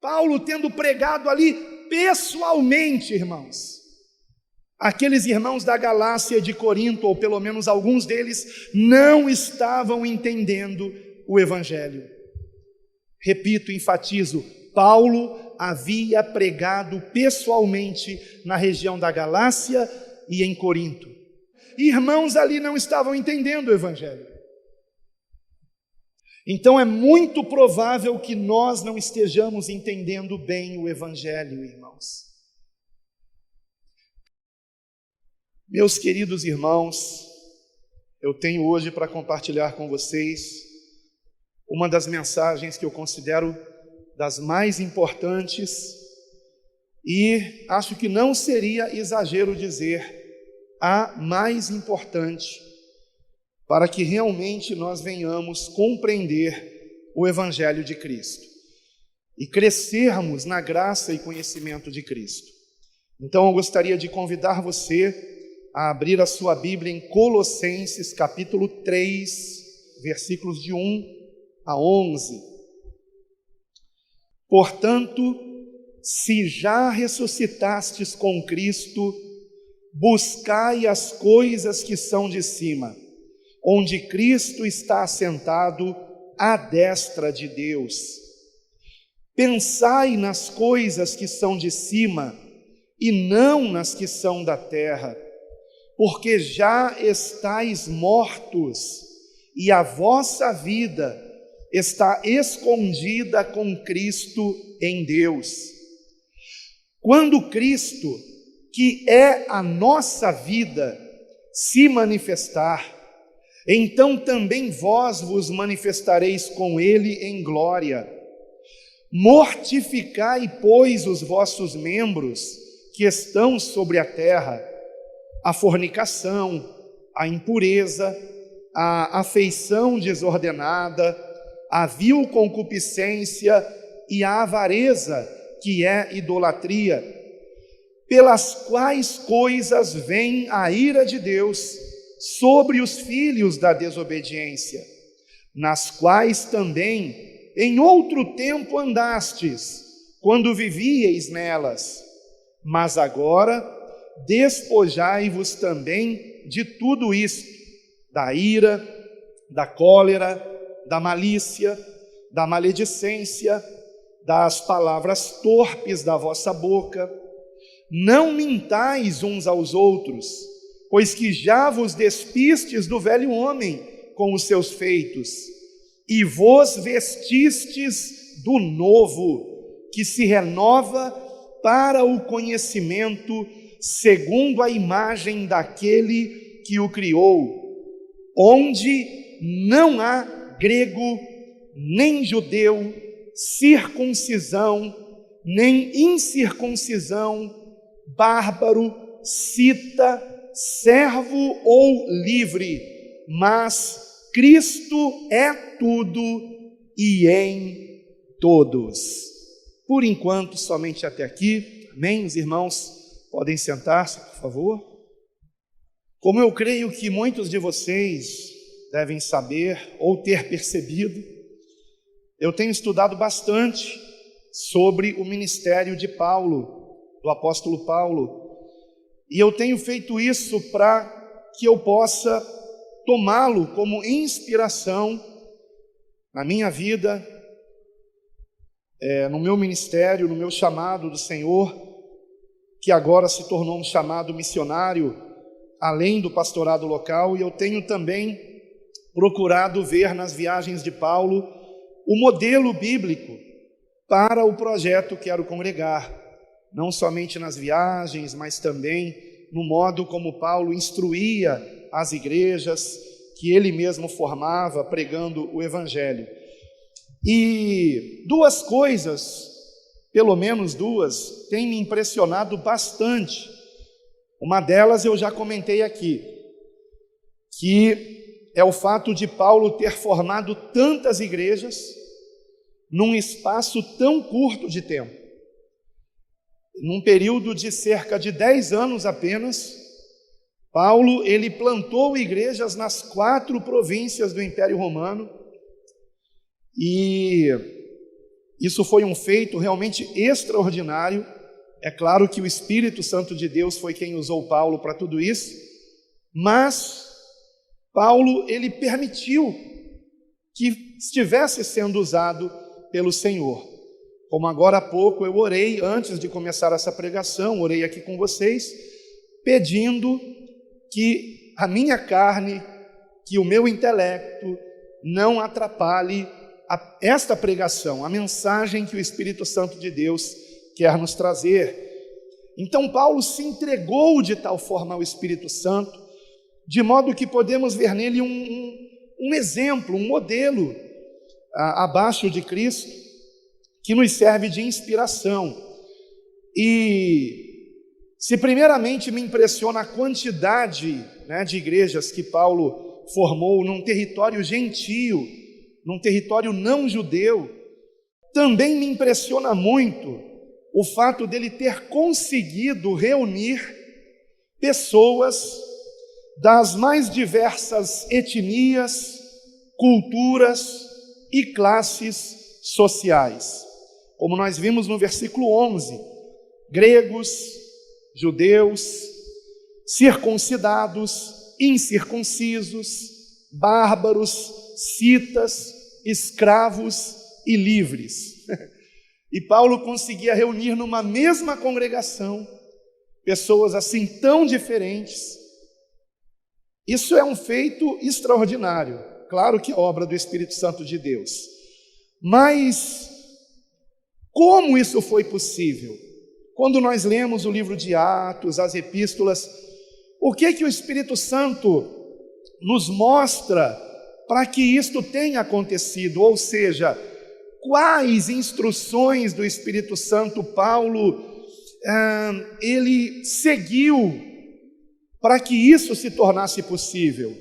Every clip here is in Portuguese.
Paulo tendo pregado ali pessoalmente, irmãos, aqueles irmãos da Galácia e de Corinto, ou pelo menos alguns deles, não estavam entendendo o Evangelho. Repito, enfatizo, Paulo havia pregado pessoalmente na região da Galácia e em Corinto. Irmãos ali não estavam entendendo o Evangelho. Então é muito provável que nós não estejamos entendendo bem o Evangelho, irmãos. Meus queridos irmãos, eu tenho hoje para compartilhar com vocês uma das mensagens que eu considero das mais importantes e acho que não seria exagero dizer a mais importante para que realmente nós venhamos compreender o Evangelho de Cristo e crescermos na graça e conhecimento de Cristo. Então eu gostaria de convidar você a abrir a sua Bíblia em Colossenses capítulo 3, versículos de 1 a 11. Portanto, se já ressuscitastes com Cristo, buscai as coisas que são de cima, onde Cristo está assentado à destra de Deus. Pensai nas coisas que são de cima, e não nas que são da terra, porque já estáis mortos, e a vossa vida está escondida com Cristo em Deus. Quando Cristo, que é a nossa vida, se manifestar, então também vós vos manifestareis com Ele em glória. Mortificai, pois, os vossos membros que estão sobre a terra, a fornicação, a impureza, a afeição desordenada, a vil concupiscência e a avareza, que é idolatria, pelas quais coisas vem a ira de Deus sobre os filhos da desobediência, nas quais também em outro tempo andastes, quando vivieis nelas, mas agora despojai-vos também de tudo isto, da ira, da cólera, da malícia, da maledicência, das palavras torpes da vossa boca. Não mintais uns aos outros, pois que já vos despistes do velho homem com os seus feitos, e vos vestistes do novo, que se renova para o conhecimento segundo a imagem daquele que o criou, onde não há grego, nem judeu, circuncisão, nem incircuncisão, bárbaro, cita, servo ou livre, mas Cristo é tudo e em todos. Por enquanto, somente até aqui. Amém? Os irmãos podem sentar-se, por favor. Como eu creio que muitos de vocês devem saber ou ter percebido, eu tenho estudado bastante sobre o ministério de Paulo, do apóstolo Paulo, e eu tenho feito isso para que eu possa tomá-lo como inspiração na minha vida, no meu ministério, no meu chamado do Senhor, que agora se tornou um chamado missionário, além do pastorado local, e eu tenho também procurado ver nas viagens de Paulo o modelo bíblico para o projeto Quero Congregar, não somente nas viagens, mas também no modo como Paulo instruía as igrejas que ele mesmo formava, pregando o Evangelho. E duas coisas, pelo menos duas, têm me impressionado bastante. Uma delas eu já comentei aqui, que é o fato de Paulo ter formado tantas igrejas num espaço tão curto de tempo. Num período de cerca de 10 anos apenas, Paulo, ele plantou igrejas nas 4 províncias do Império Romano, e Isso foi um feito realmente extraordinário. É claro que o Espírito Santo de Deus foi quem usou Paulo para tudo isso, mas Paulo, ele permitiu que estivesse sendo usado pelo Senhor. Como agora há pouco eu orei, antes de começar essa pregação, orei aqui com vocês, pedindo que a minha carne, que o meu intelecto não atrapalhe esta pregação, a mensagem que o Espírito Santo de Deus quer nos trazer. Então Paulo se entregou de tal forma ao Espírito Santo, de modo que podemos ver nele um exemplo, um modelo abaixo de Cristo, que nos serve de inspiração. E se primeiramente me impressiona a quantidade, de igrejas que Paulo formou num território gentio, num território não judeu, também me impressiona muito o fato dele ter conseguido reunir pessoas das mais diversas etnias, culturas e classes sociais. Como nós vimos no versículo 11, gregos, judeus, circuncidados, incircuncisos, bárbaros, citas, escravos e livres. E Paulo conseguia reunir numa mesma congregação pessoas assim tão diferentes. Isso é um feito extraordinário. Claro que é obra do Espírito Santo de Deus. Mas como isso foi possível? Quando nós lemos o livro de Atos, as epístolas, o que o Espírito Santo nos mostra para que isto tenha acontecido? Ou seja, quais instruções do Espírito Santo Paulo ele seguiu para que isso se tornasse possível?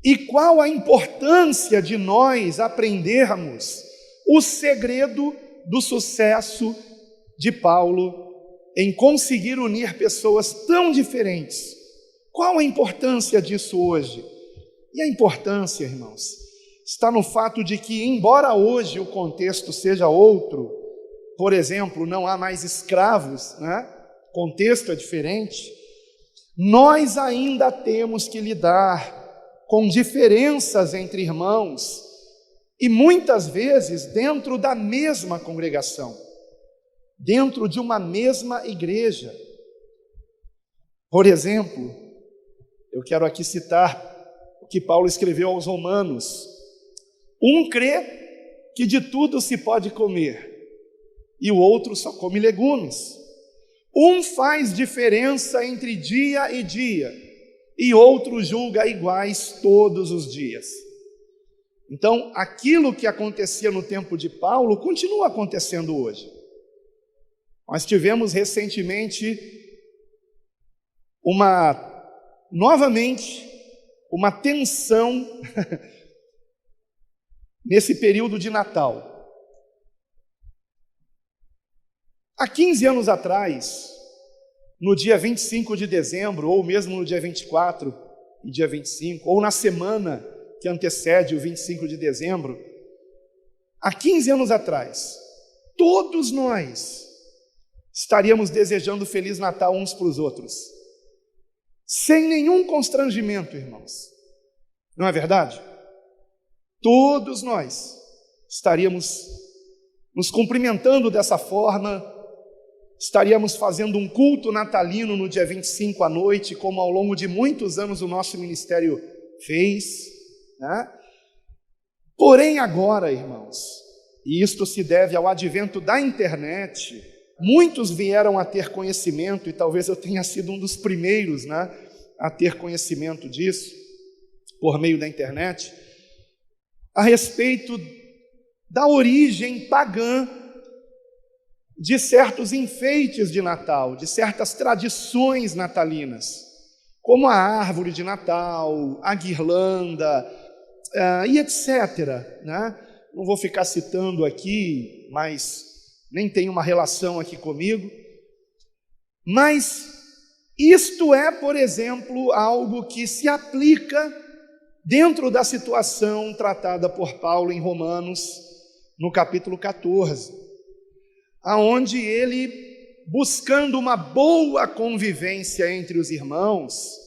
E qual a importância de nós aprendermos o segredo do sucesso de Paulo em conseguir unir pessoas tão diferentes? Qual a importância disso hoje? E a importância, irmãos, está no fato de que, embora hoje o contexto seja outro, por exemplo, não há mais escravos, o contexto é diferente, nós ainda temos que lidar com diferenças entre irmãos, e muitas vezes dentro da mesma congregação, dentro de uma mesma igreja. Por exemplo, eu quero aqui citar o que Paulo escreveu aos Romanos: um crê que de tudo se pode comer, e o outro só come legumes. Um faz diferença entre dia e dia, e outro julga iguais todos os dias. Então, aquilo que acontecia no tempo de Paulo continua acontecendo hoje. Nós tivemos recentemente novamente uma tensão nesse período de Natal. Há 15 anos atrás, no dia 25 de dezembro, ou mesmo no dia 24 e dia 25, ou na semana que antecede o 25 de dezembro, há 15 anos atrás, todos nós estaríamos desejando Feliz Natal uns para os outros, sem nenhum constrangimento, irmãos. Não é verdade? Todos nós estaríamos nos cumprimentando dessa forma, estaríamos fazendo um culto natalino no dia 25 à noite, como ao longo de muitos anos o nosso ministério fez, Porém agora, irmãos, e isto se deve ao advento da internet, muitos vieram a ter conhecimento, e talvez eu tenha sido um dos primeiros, a ter conhecimento disso, por meio da internet, a respeito da origem pagã de certos enfeites de Natal, de certas tradições natalinas, como a árvore de Natal, a guirlanda, e etc. Não vou ficar citando aqui, mas nem tem uma relação aqui comigo. Mas isto é, por exemplo, algo que se aplica dentro da situação tratada por Paulo em Romanos, no capítulo 14. aonde ele, buscando uma boa convivência entre os irmãos,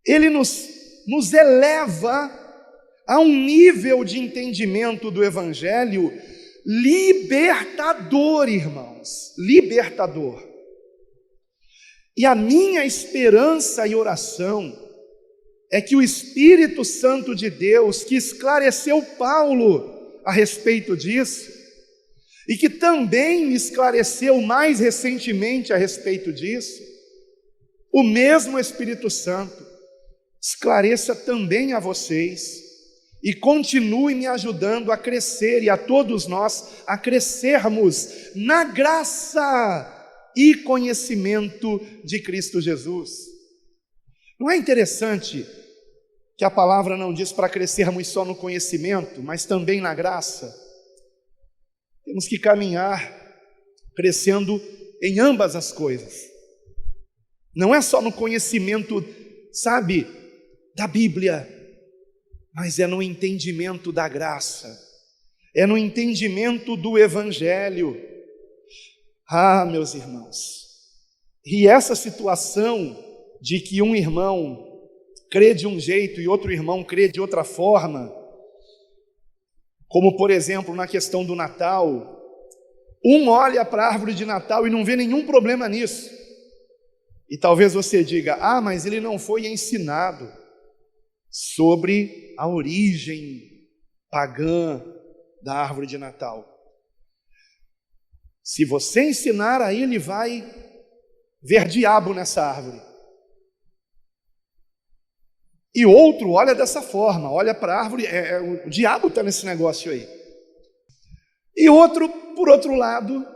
ele nos eleva a um nível de entendimento do Evangelho libertador, irmãos, libertador. E a minha esperança e oração é que o Espírito Santo de Deus, que esclareceu Paulo a respeito disso, e que também me esclareceu mais recentemente a respeito disso, o mesmo Espírito Santo esclareça também a vocês e continue me ajudando a crescer e a todos nós a crescermos na graça e conhecimento de Cristo Jesus. Não é interessante que a palavra não diz para crescermos só no conhecimento, mas também na graça? Temos que caminhar crescendo em ambas as coisas. Não é só no conhecimento, sabe, da Bíblia, mas é no entendimento da graça, é no entendimento do Evangelho. Ah, meus irmãos, e essa situação de que um irmão crê de um jeito e outro irmão crê de outra forma, como por exemplo na questão do Natal, um olha para a árvore de Natal e não vê nenhum problema nisso, e talvez você diga, mas ele não foi ensinado sobre a origem pagã da árvore de Natal. Se você ensinar, aí ele vai ver diabo nessa árvore. E outro olha dessa forma, olha para a árvore, o diabo está nesse negócio aí. E outro, por outro lado,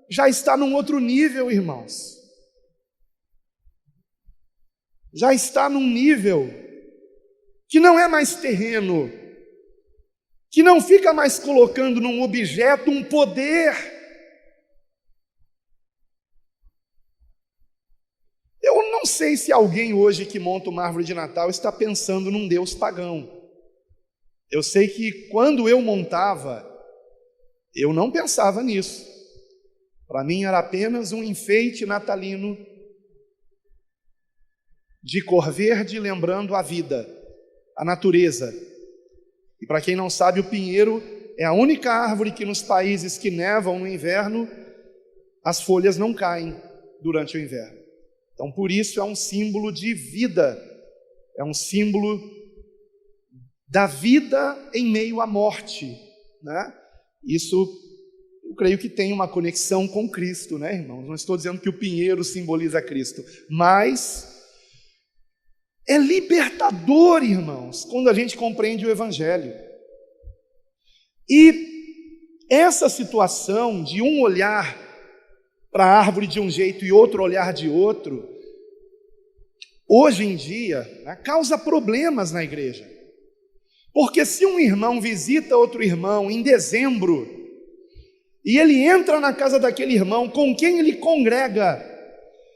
já está num outro nível, irmãos. Já está num nível que não é mais terreno, que não fica mais colocando num objeto um poder. Eu não sei se alguém hoje que monta uma árvore de Natal está pensando num Deus pagão. Eu sei que quando eu montava, eu não pensava nisso. Para mim era apenas um enfeite natalino de cor verde, lembrando a vida, a natureza. E para quem não sabe, o pinheiro é a única árvore que nos países que nevam no inverno, as folhas não caem durante o inverno. Então, por isso é um símbolo de vida, é um símbolo da vida em meio à morte, né? Isso, eu creio que tem uma conexão com Cristo, né, irmãos? Não estou dizendo que o pinheiro simboliza Cristo, mas é libertador, irmãos, quando a gente compreende o Evangelho. E essa situação de um olhar para a árvore de um jeito e outro olhar de outro, hoje em dia, né, causa problemas na igreja. Porque se um irmão visita outro irmão em dezembro, e ele entra na casa daquele irmão com quem ele congrega,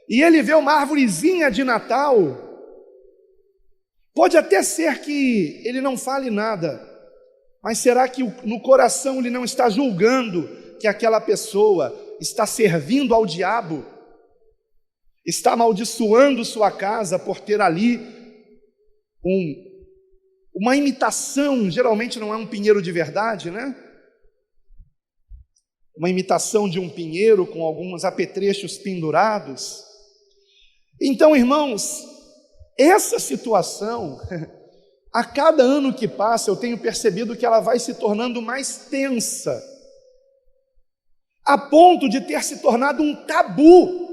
e ele vê uma árvorezinha de Natal, pode até ser que ele não fale nada, mas será que no coração ele não está julgando que aquela pessoa está servindo ao diabo, está amaldiçoando sua casa por ter ali uma imitação? Geralmente não é um pinheiro de verdade, né? Uma imitação de um pinheiro com alguns apetrechos pendurados. Então, irmãos, essa situação, a cada ano que passa, eu tenho percebido que ela vai se tornando mais tensa, a ponto de ter se tornado um tabu.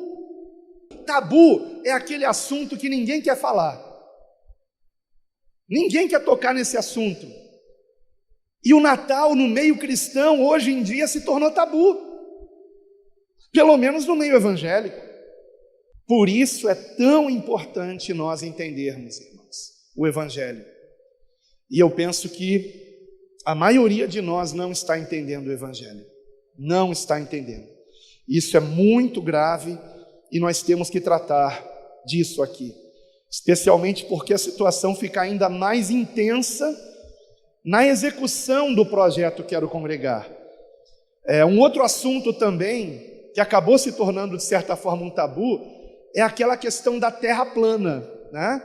Tabu é aquele assunto que ninguém quer falar, ninguém quer tocar nesse assunto. E o Natal no meio cristão, hoje em dia, se tornou tabu, pelo menos no meio evangélico. Por isso é tão importante nós entendermos, irmãos, o Evangelho. E eu penso que a maioria de nós não está entendendo o Evangelho. Não está entendendo. Isso é muito grave e nós temos que tratar disso aqui. Especialmente porque a situação fica ainda mais intensa na execução do projeto Quero Congregar. Um outro assunto também, que acabou se tornando de certa forma um tabu, é aquela questão da terra plana, né?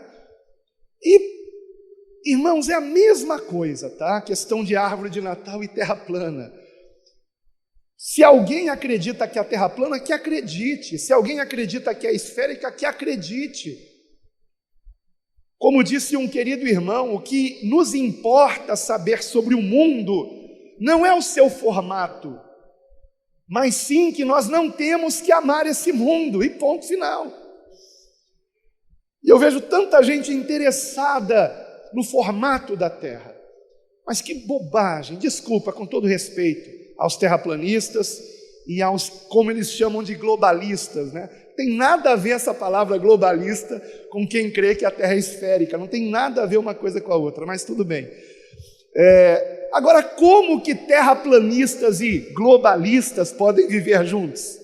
E, irmãos, é a mesma coisa, tá? A questão de árvore de Natal e terra plana. Se alguém acredita que a terra plana, que acredite. Se alguém acredita que é esférica, que acredite. Como disse um querido irmão, o que nos importa saber sobre o mundo não é o seu formato, mas sim que nós não temos que amar esse mundo, e ponto final. E eu vejo tanta gente interessada no formato da terra, mas que bobagem, desculpa, com todo respeito aos terraplanistas e aos, como eles chamam de globalistas, né? Tem nada a ver essa palavra globalista com quem crê que a terra é esférica, não tem nada a ver uma coisa com a outra, mas tudo bem. Agora, como que terraplanistas e globalistas podem viver juntos?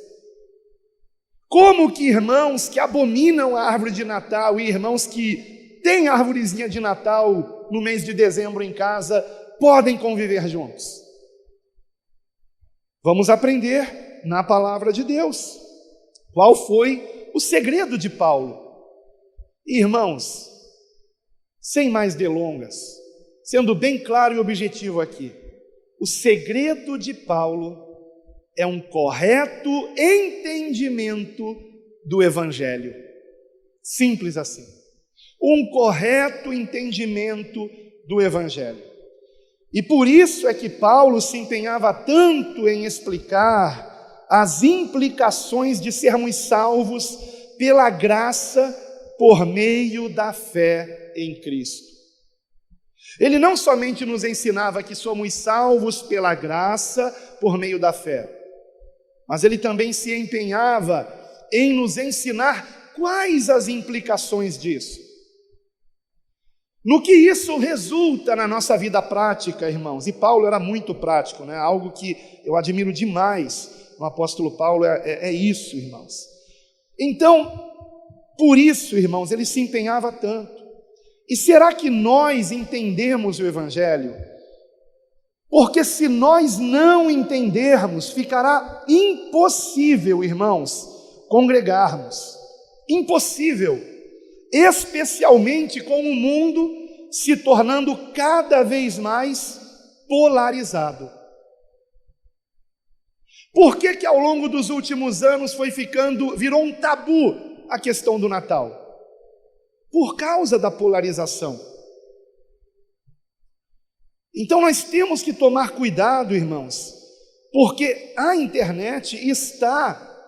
Como que irmãos que abominam a árvore de Natal e irmãos que têm árvorezinha de Natal no mês de dezembro em casa podem conviver juntos? Vamos aprender na palavra de Deus. Qual foi o segredo de Paulo? Irmãos, sem mais delongas, sendo bem claro e objetivo aqui, o segredo de Paulo é um correto entendimento do Evangelho. Simples assim. Um correto entendimento do Evangelho. E por isso é que Paulo se empenhava tanto em explicar as implicações de sermos salvos pela graça por meio da fé em Cristo. Ele não somente nos ensinava que somos salvos pela graça por meio da fé, mas ele também se empenhava em nos ensinar quais as implicações disso. No que isso resulta na nossa vida prática, irmãos. E Paulo era muito prático, né? Algo que eu admiro demais no apóstolo Paulo é isso, irmãos. Então, por isso, irmãos, ele se empenhava tanto. E será que nós entendemos o Evangelho? Porque se nós não entendermos, ficará impossível, irmãos, congregarmos. Impossível. Especialmente com o mundo se tornando cada vez mais polarizado. Por que ao longo dos últimos anos virou um tabu a questão do Natal? Por causa da polarização. Então nós temos que tomar cuidado, irmãos, porque a internet está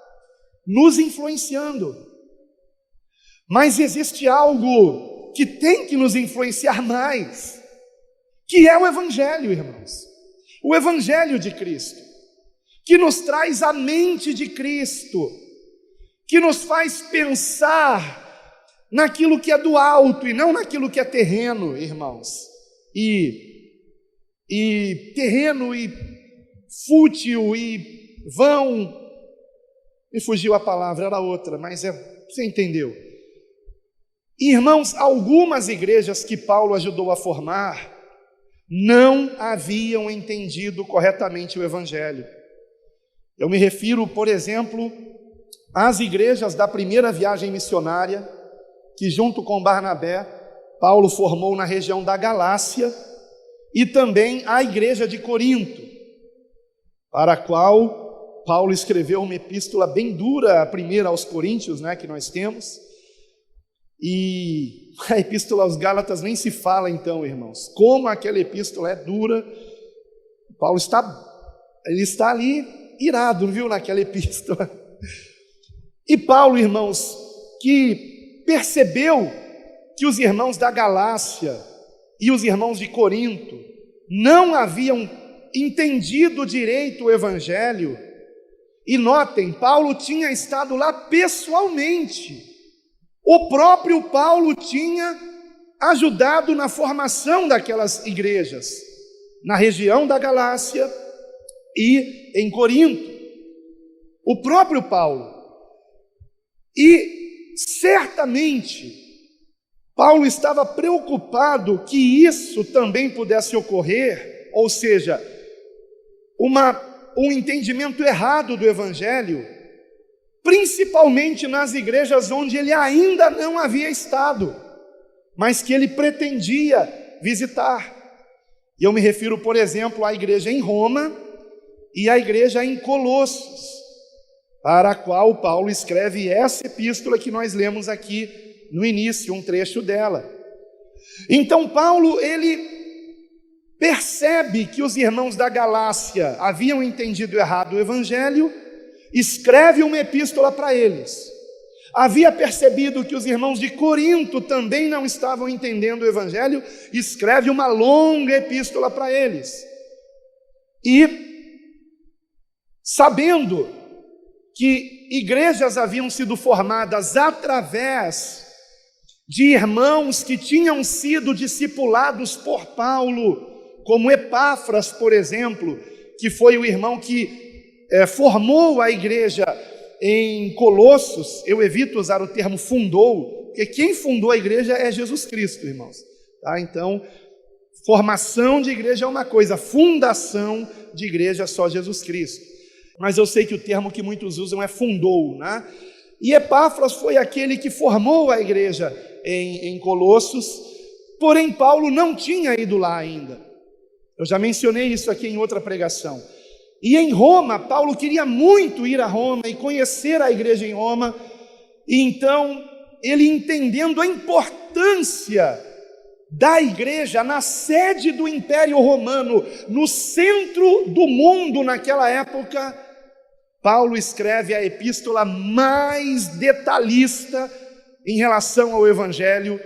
nos influenciando. Mas existe algo que tem que nos influenciar mais, que é o Evangelho, irmãos. O Evangelho de Cristo, que nos traz a mente de Cristo, que nos faz pensar naquilo que é do alto e não naquilo que é terreno, irmãos. E terreno e fútil e vão. Me fugiu a palavra, era outra, mas você entendeu. Irmãos, algumas igrejas que Paulo ajudou a formar não haviam entendido corretamente o Evangelho. Eu me refiro, por exemplo, às igrejas da primeira viagem missionária, que junto com Barnabé, Paulo formou na região da Galácia, e também a igreja de Corinto, para a qual Paulo escreveu uma epístola bem dura, a primeira aos Coríntios, né, que nós temos, e a epístola aos Gálatas nem se fala então, irmãos, como aquela epístola é dura. Paulo está ali irado, viu, naquela epístola. E Paulo, irmãos, que percebeu que os irmãos da Galácia e os irmãos de Corinto não haviam entendido direito o Evangelho, e notem, Paulo tinha estado lá pessoalmente. O próprio Paulo tinha ajudado na formação daquelas igrejas, na região da Galácia e em Corinto. O próprio Paulo. E certamente Paulo estava preocupado que isso também pudesse ocorrer, ou seja, uma um entendimento errado do Evangelho, principalmente nas igrejas onde ele ainda não havia estado, mas que ele pretendia visitar. E eu me refiro, por exemplo, à igreja em Roma e à igreja em Colossos, para a qual Paulo escreve essa epístola que nós lemos aqui no início, um trecho dela. Então Paulo, ele percebe que os irmãos da Galácia haviam entendido errado o Evangelho, escreve uma epístola para eles. Havia percebido que os irmãos de Corinto também não estavam entendendo o Evangelho, escreve uma longa epístola para eles. E, sabendo que igrejas haviam sido formadas através de irmãos que tinham sido discipulados por Paulo, como Epáfras, por exemplo, que foi o irmão que formou a igreja em Colossos. Eu evito usar o termo fundou, porque quem fundou a igreja é Jesus Cristo, irmãos. Tá? Então, formação de igreja é uma coisa, fundação de igreja é só Jesus Cristo. Mas eu sei que o termo que muitos usam é fundou, né? E Epáfras foi aquele que formou a igreja em Colossos, porém Paulo não tinha ido lá ainda. Eu já mencionei isso aqui em outra pregação. E em Roma, Paulo queria muito ir a Roma e conhecer a igreja em Roma, e então ele, entendendo a importância da igreja na sede do Império Romano, no centro do mundo naquela época, Paulo escreve a epístola mais detalhista em relação ao Evangelho,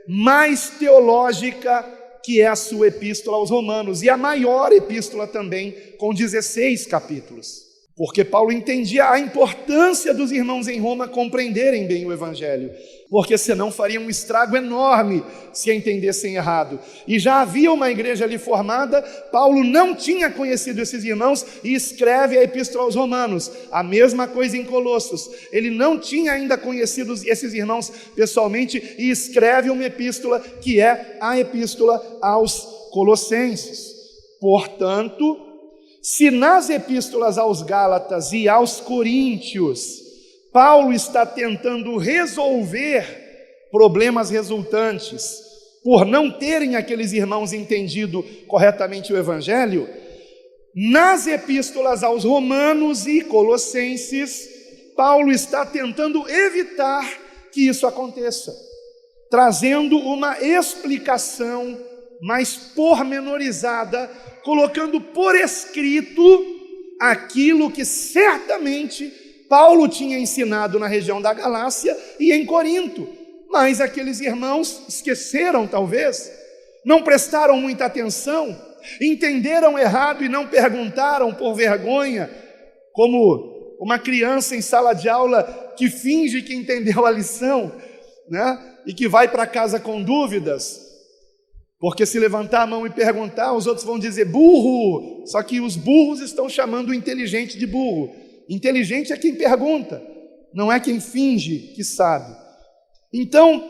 mais teológica, que é a sua epístola aos Romanos, e a maior epístola também, com 16 capítulos. Porque Paulo entendia a importância dos irmãos em Roma compreenderem bem o Evangelho, porque senão faria um estrago enorme se entendessem errado. E já havia uma igreja ali formada, Paulo não tinha conhecido esses irmãos e escreve a epístola aos Romanos. A mesma coisa em Colossos, ele não tinha ainda conhecido esses irmãos pessoalmente e escreve uma epístola que é a epístola aos Colossenses. Portanto, se nas epístolas aos Gálatas e aos Coríntios, Paulo está tentando resolver problemas resultantes por não terem aqueles irmãos entendido corretamente o Evangelho, nas epístolas aos Romanos e Colossenses, Paulo está tentando evitar que isso aconteça, trazendo uma explicação mais pormenorizada, colocando por escrito aquilo que certamente Paulo tinha ensinado na região da Galácia e em Corinto, mas aqueles irmãos esqueceram talvez, não prestaram muita atenção, entenderam errado e não perguntaram por vergonha, como uma criança em sala de aula que finge que entendeu a lição, né? E que vai para casa com dúvidas, porque se levantar a mão e perguntar, os outros vão dizer burro, só que os burros estão chamando o inteligente de burro. Inteligente é quem pergunta, não é quem finge que sabe. Então,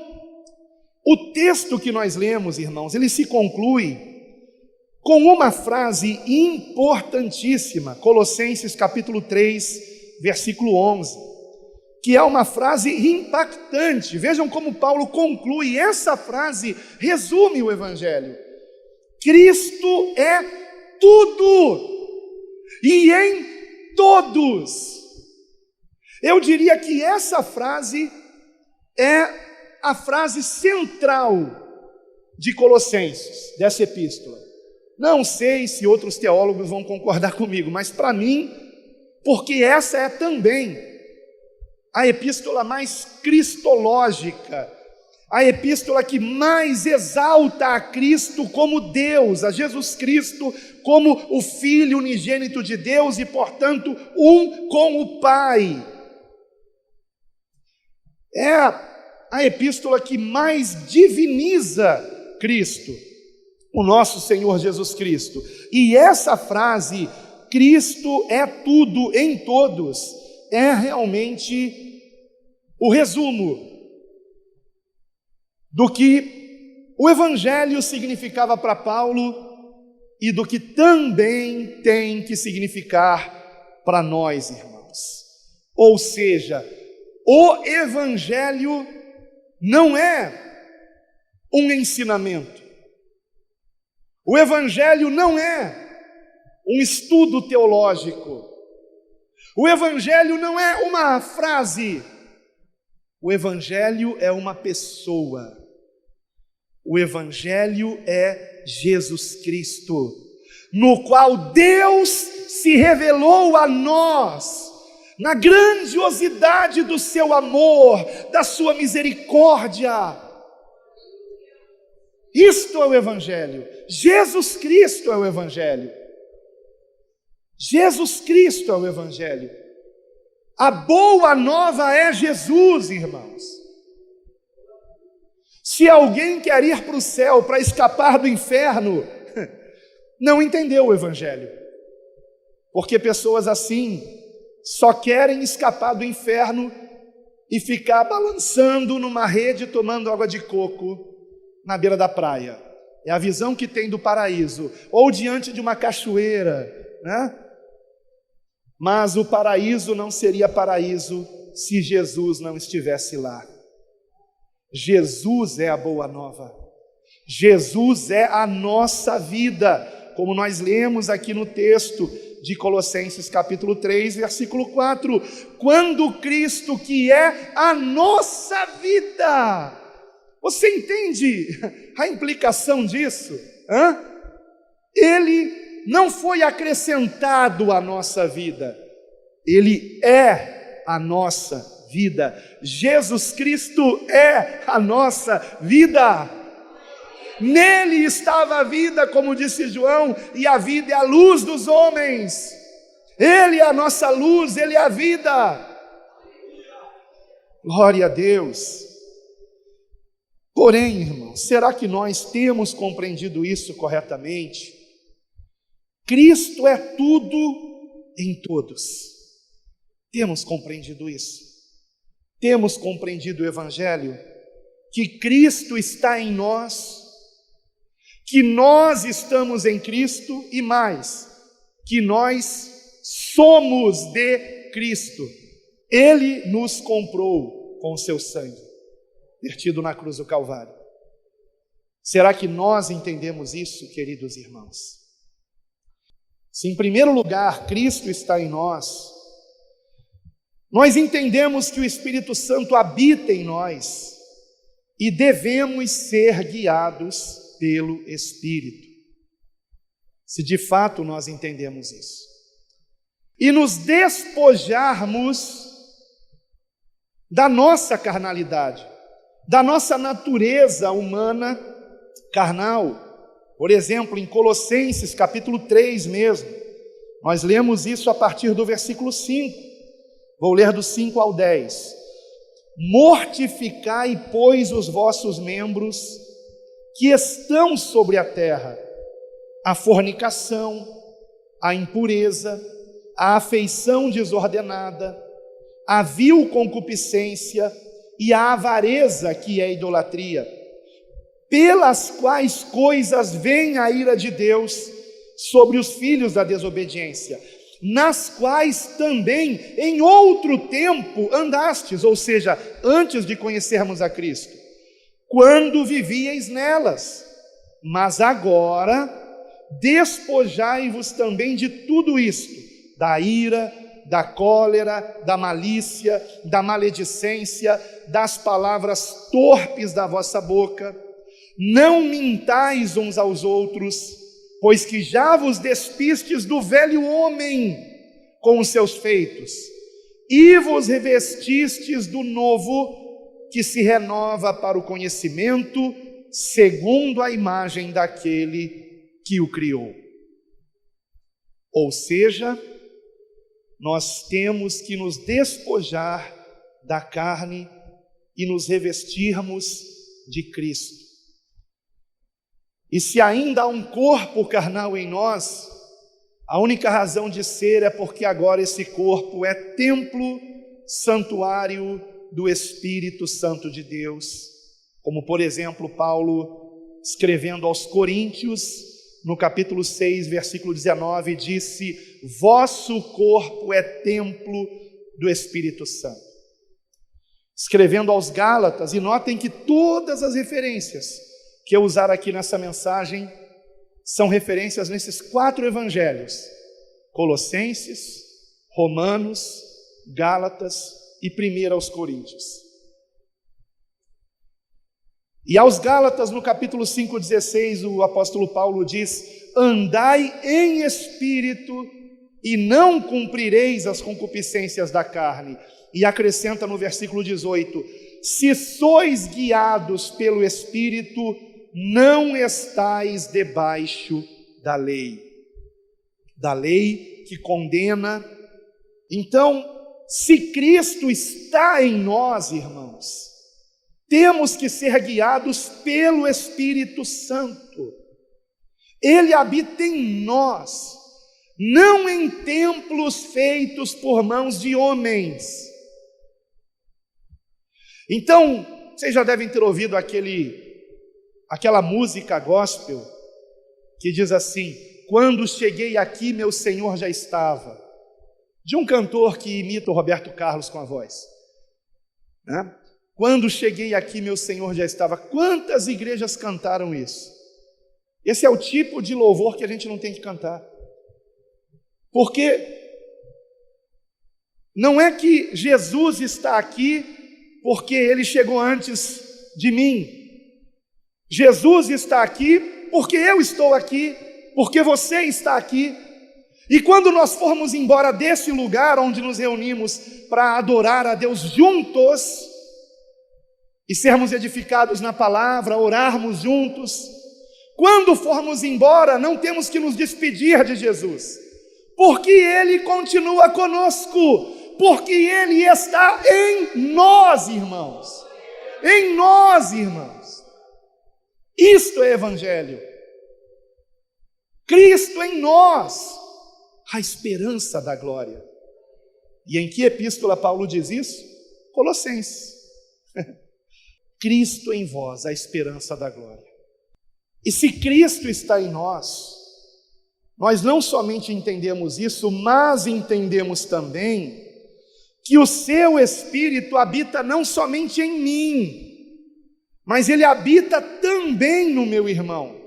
o texto que nós lemos, irmãos, ele se conclui com uma frase importantíssima, Colossenses capítulo 3, versículo 11, que é uma frase impactante. Vejam como Paulo conclui, essa frase resume o Evangelho. Cristo é tudo, e em todos. Eu diria que essa frase é a frase central de Colossenses, dessa epístola. Não sei se outros teólogos vão concordar comigo, mas para mim, porque essa é também a epístola mais cristológica, a epístola que mais exalta a Cristo como Deus, a Jesus Cristo como o Filho unigênito de Deus e, portanto, um com o Pai. É a epístola que mais diviniza Cristo, o nosso Senhor Jesus Cristo. E essa frase, Cristo é tudo em todos, é realmente o resumo do que o Evangelho significava para Paulo e do que também tem que significar para nós, irmãos. Ou seja, o Evangelho não é um ensinamento. O Evangelho não é um estudo teológico. O Evangelho não é uma frase. O Evangelho é uma pessoa. O Evangelho é Jesus Cristo, no qual Deus se revelou a nós, na grandiosidade do seu amor, da sua misericórdia. Isto é o Evangelho. Jesus Cristo é o Evangelho. Jesus Cristo é o Evangelho. A boa nova é Jesus, irmãos. Se alguém quer ir para o céu para escapar do inferno, não entendeu o Evangelho. Porque pessoas assim só querem escapar do inferno e ficar balançando numa rede tomando água de coco na beira da praia. É a visão que tem do paraíso. Ou diante de uma cachoeira, né? Mas o paraíso não seria paraíso se Jesus não estivesse lá. Jesus é a boa nova. Jesus é a nossa vida, como nós lemos aqui no texto de Colossenses capítulo 3, versículo 4. Quando Cristo, que é a nossa vida. Você entende a implicação disso? Ele não foi acrescentado à nossa vida, Ele é a nossa vida. Jesus Cristo é a nossa vida. Nele estava a vida, como disse João, e a vida é a luz dos homens. Ele é a nossa luz, Ele é a vida. Glória a Deus. Porém, irmãos, será que nós temos compreendido isso corretamente? Cristo é tudo em todos. Temos compreendido isso? Temos compreendido o Evangelho? Que Cristo está em nós, que nós estamos em Cristo e mais, que nós somos de Cristo. Ele nos comprou com o seu sangue, vertido na cruz do Calvário. Será que nós entendemos isso, queridos irmãos? Se em primeiro lugar Cristo está em nós, nós entendemos que o Espírito Santo habita em nós e devemos ser guiados pelo Espírito. Se de fato nós entendemos isso. E nos despojarmos da nossa carnalidade, da nossa natureza humana carnal. Por exemplo, em Colossenses capítulo 3 mesmo, nós lemos isso a partir do versículo 5. Vou ler do 5 ao 10. Mortificai, pois, os vossos membros que estão sobre a terra, a fornicação, a impureza, a afeição desordenada, a vil concupiscência e a avareza, que é idolatria, pelas quais coisas vem a ira de Deus sobre os filhos da desobediência, nas quais também em outro tempo andastes, ou seja, antes de conhecermos a Cristo, quando vivieis nelas, mas agora despojai-vos também de tudo isto, da ira, da cólera, da malícia, da maledicência, das palavras torpes da vossa boca. Não mintais uns aos outros, pois que já vos despistes do velho homem com os seus feitos, e vos revestistes do novo, que se renova para o conhecimento, segundo a imagem daquele que o criou. Ou seja, nós temos que nos despojar da carne e nos revestirmos de Cristo. E se ainda há um corpo carnal em nós, a única razão de ser é porque agora esse corpo é templo, santuário do Espírito Santo de Deus. Como, por exemplo, Paulo, escrevendo aos Coríntios, no capítulo 6, versículo 19, disse: vosso corpo é templo do Espírito Santo. Escrevendo aos Gálatas, e notem que todas as referências que eu usar aqui nessa mensagem são referências nesses 4 evangelhos: Colossenses, Romanos, Gálatas e 1 aos Coríntios. E aos Gálatas, no capítulo 5,16, o apóstolo Paulo diz: andai em espírito e não cumprireis as concupiscências da carne. E acrescenta no versículo 18: se sois guiados pelo Espírito, não estais debaixo da lei que condena. Então, se Cristo está em nós, irmãos, temos que ser guiados pelo Espírito Santo. Ele habita em nós, não em templos feitos por mãos de homens. Então, vocês já devem ter ouvido aquela música gospel que diz assim: quando cheguei aqui, meu Senhor já estava, de um cantor que imita o Roberto Carlos com a voz, né? Quando cheguei aqui, meu Senhor já estava. Quantas igrejas cantaram isso? Esse é o tipo de louvor que a gente não tem que cantar, porque não é que Jesus está aqui porque Ele chegou antes de mim. Jesus está aqui porque eu estou aqui, porque você está aqui. E quando nós formos embora desse lugar onde nos reunimos para adorar a Deus juntos, e sermos edificados na palavra, orarmos juntos, quando formos embora, não temos que nos despedir de Jesus, porque Ele continua conosco, porque Ele está em nós, irmãos. Em nós, irmãos. Isto é Evangelho. Cristo em nós, a esperança da glória. E em que epístola Paulo diz isso? Colossenses. Cristo em vós, a esperança da glória. E se Cristo está em nós, nós não somente entendemos isso, mas entendemos também que o seu Espírito habita não somente em mim, mas ele habita também no meu irmão.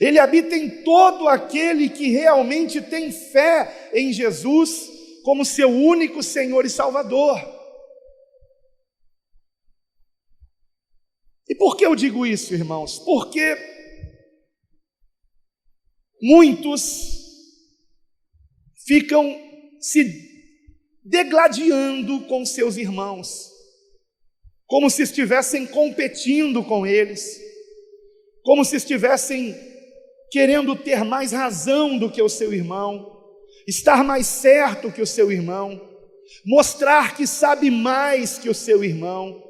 Ele habita em todo aquele que realmente tem fé em Jesus como seu único Senhor e Salvador. E por que eu digo isso, irmãos? Porque muitos ficam se degladiando com seus irmãos, como se estivessem competindo com eles, como se estivessem querendo ter mais razão do que o seu irmão, estar mais certo que o seu irmão, mostrar que sabe mais que o seu irmão.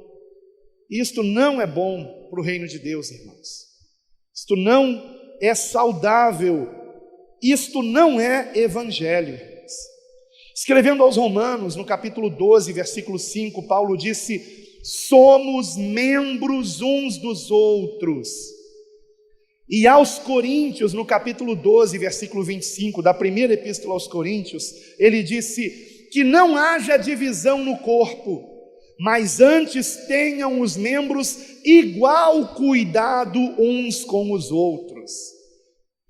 Isto não é bom para o reino de Deus, irmãos. Isto não é saudável. Isto não é evangelho, irmãos. Escrevendo aos Romanos, no capítulo 12, versículo 5, Paulo disse: somos membros uns dos outros. E aos Coríntios, no capítulo 12, versículo 25, da primeira epístola aos Coríntios, ele disse: que não haja divisão no corpo, mas antes tenham os membros igual cuidado uns com os outros.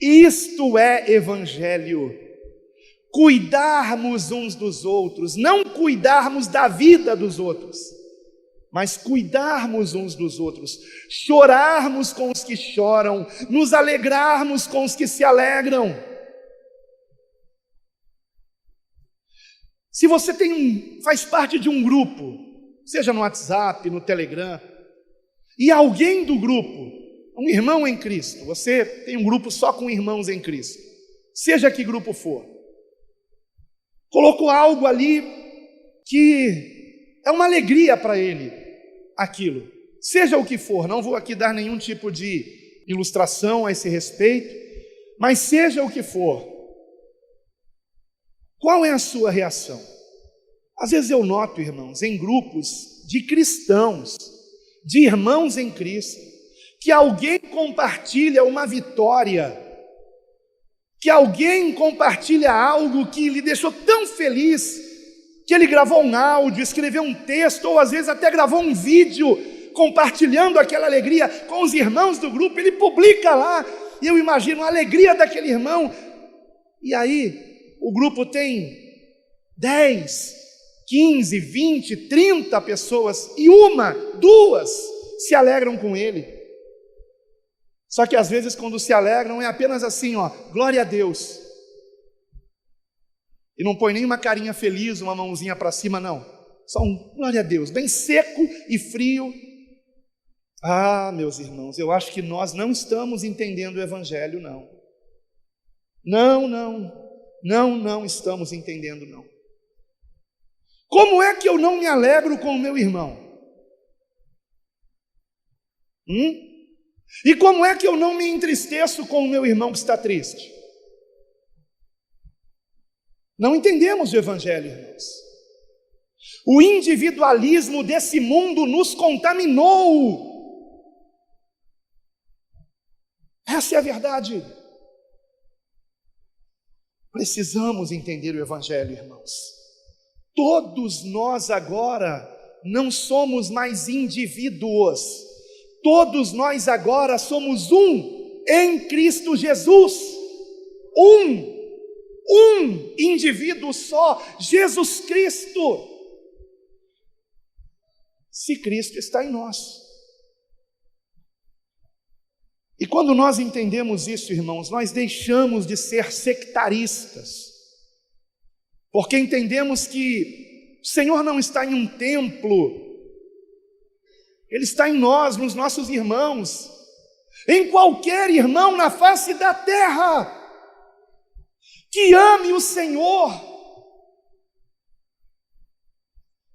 Isto é evangelho. Cuidarmos uns dos outros, não cuidarmos da vida dos outros, mas cuidarmos uns dos outros, chorarmos com os que choram, nos alegrarmos com os que se alegram. Se você faz parte de um grupo, seja no WhatsApp, no Telegram, e alguém do grupo, um irmão em Cristo, você tem um grupo só com irmãos em Cristo, seja que grupo for, colocou algo ali que é uma alegria para ele, aquilo, seja o que for, não vou aqui dar nenhum tipo de ilustração a esse respeito, mas seja o que for, qual é a sua reação? Às vezes eu noto, irmãos, em grupos de cristãos, de irmãos em Cristo, que alguém compartilha uma vitória que alguém compartilha algo que lhe deixou tão feliz, que ele gravou um áudio, escreveu um texto, ou às vezes até gravou um vídeo, compartilhando aquela alegria com os irmãos do grupo, ele publica lá, e eu imagino a alegria daquele irmão, e aí o grupo tem 10, 15, 20, 30 pessoas, e uma, duas se alegram com ele. Só que às vezes quando se alegram é apenas assim, glória a Deus. E não põe nem uma carinha feliz, uma mãozinha para cima, não. Só um glória a Deus, bem seco e frio. Ah, meus irmãos, eu acho que nós não estamos entendendo o Evangelho, não. Não estamos entendendo, não. Como é que eu não me alegro com o meu irmão? E como é que eu não me entristeço com o meu irmão que está triste? Não entendemos o Evangelho, irmãos. O individualismo desse mundo nos contaminou. Essa é a verdade. Precisamos entender o Evangelho, irmãos. Todos nós agora não somos mais indivíduos. Todos nós agora somos um em Cristo Jesus. Um indivíduo só, Jesus Cristo. Se Cristo está em nós. E quando nós entendemos isso, irmãos, nós deixamos de ser sectaristas, porque entendemos que o Senhor não está em um templo, Ele está em nós, nos nossos irmãos, em qualquer irmão na face da terra, que ame o Senhor.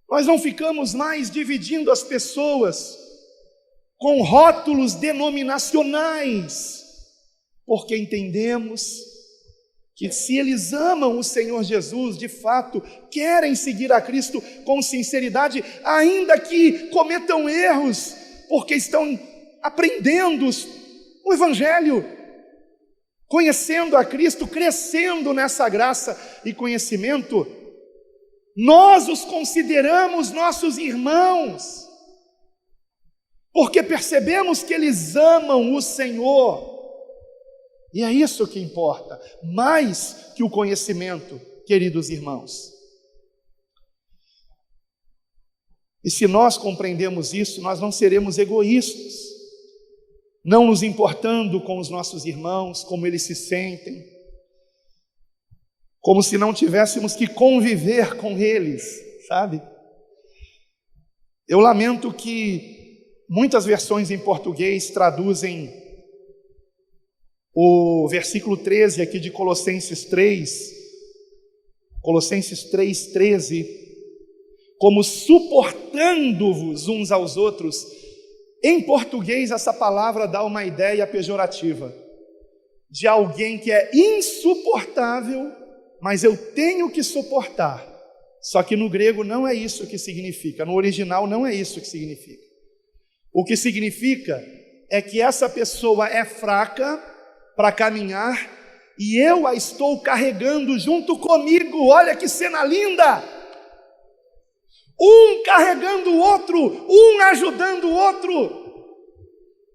Nós não ficamos mais dividindo as pessoas com rótulos denominacionais, porque entendemos que se eles amam o Senhor Jesus, de fato, querem seguir a Cristo com sinceridade, ainda que cometam erros, porque estão aprendendo o Evangelho, conhecendo a Cristo, crescendo nessa graça e conhecimento, nós os consideramos nossos irmãos, porque percebemos que eles amam o Senhor, e é isso que importa, mais que o conhecimento, queridos irmãos. E se nós compreendemos isso, nós não seremos egoístas, não nos importando com os nossos irmãos, como eles se sentem, como se não tivéssemos que conviver com eles, sabe? Eu lamento que muitas versões em português traduzem o versículo 13 aqui de Colossenses 3, Colossenses 3:13, como suportando-vos uns aos outros. Em português, essa palavra dá uma ideia pejorativa, de alguém que é insuportável, mas eu tenho que suportar. Só que no grego não é isso que significa, no original não é isso que significa. O que significa é que essa pessoa é fraca para caminhar e eu a estou carregando junto comigo. Olha que cena linda! Um carregando o outro, um ajudando o outro.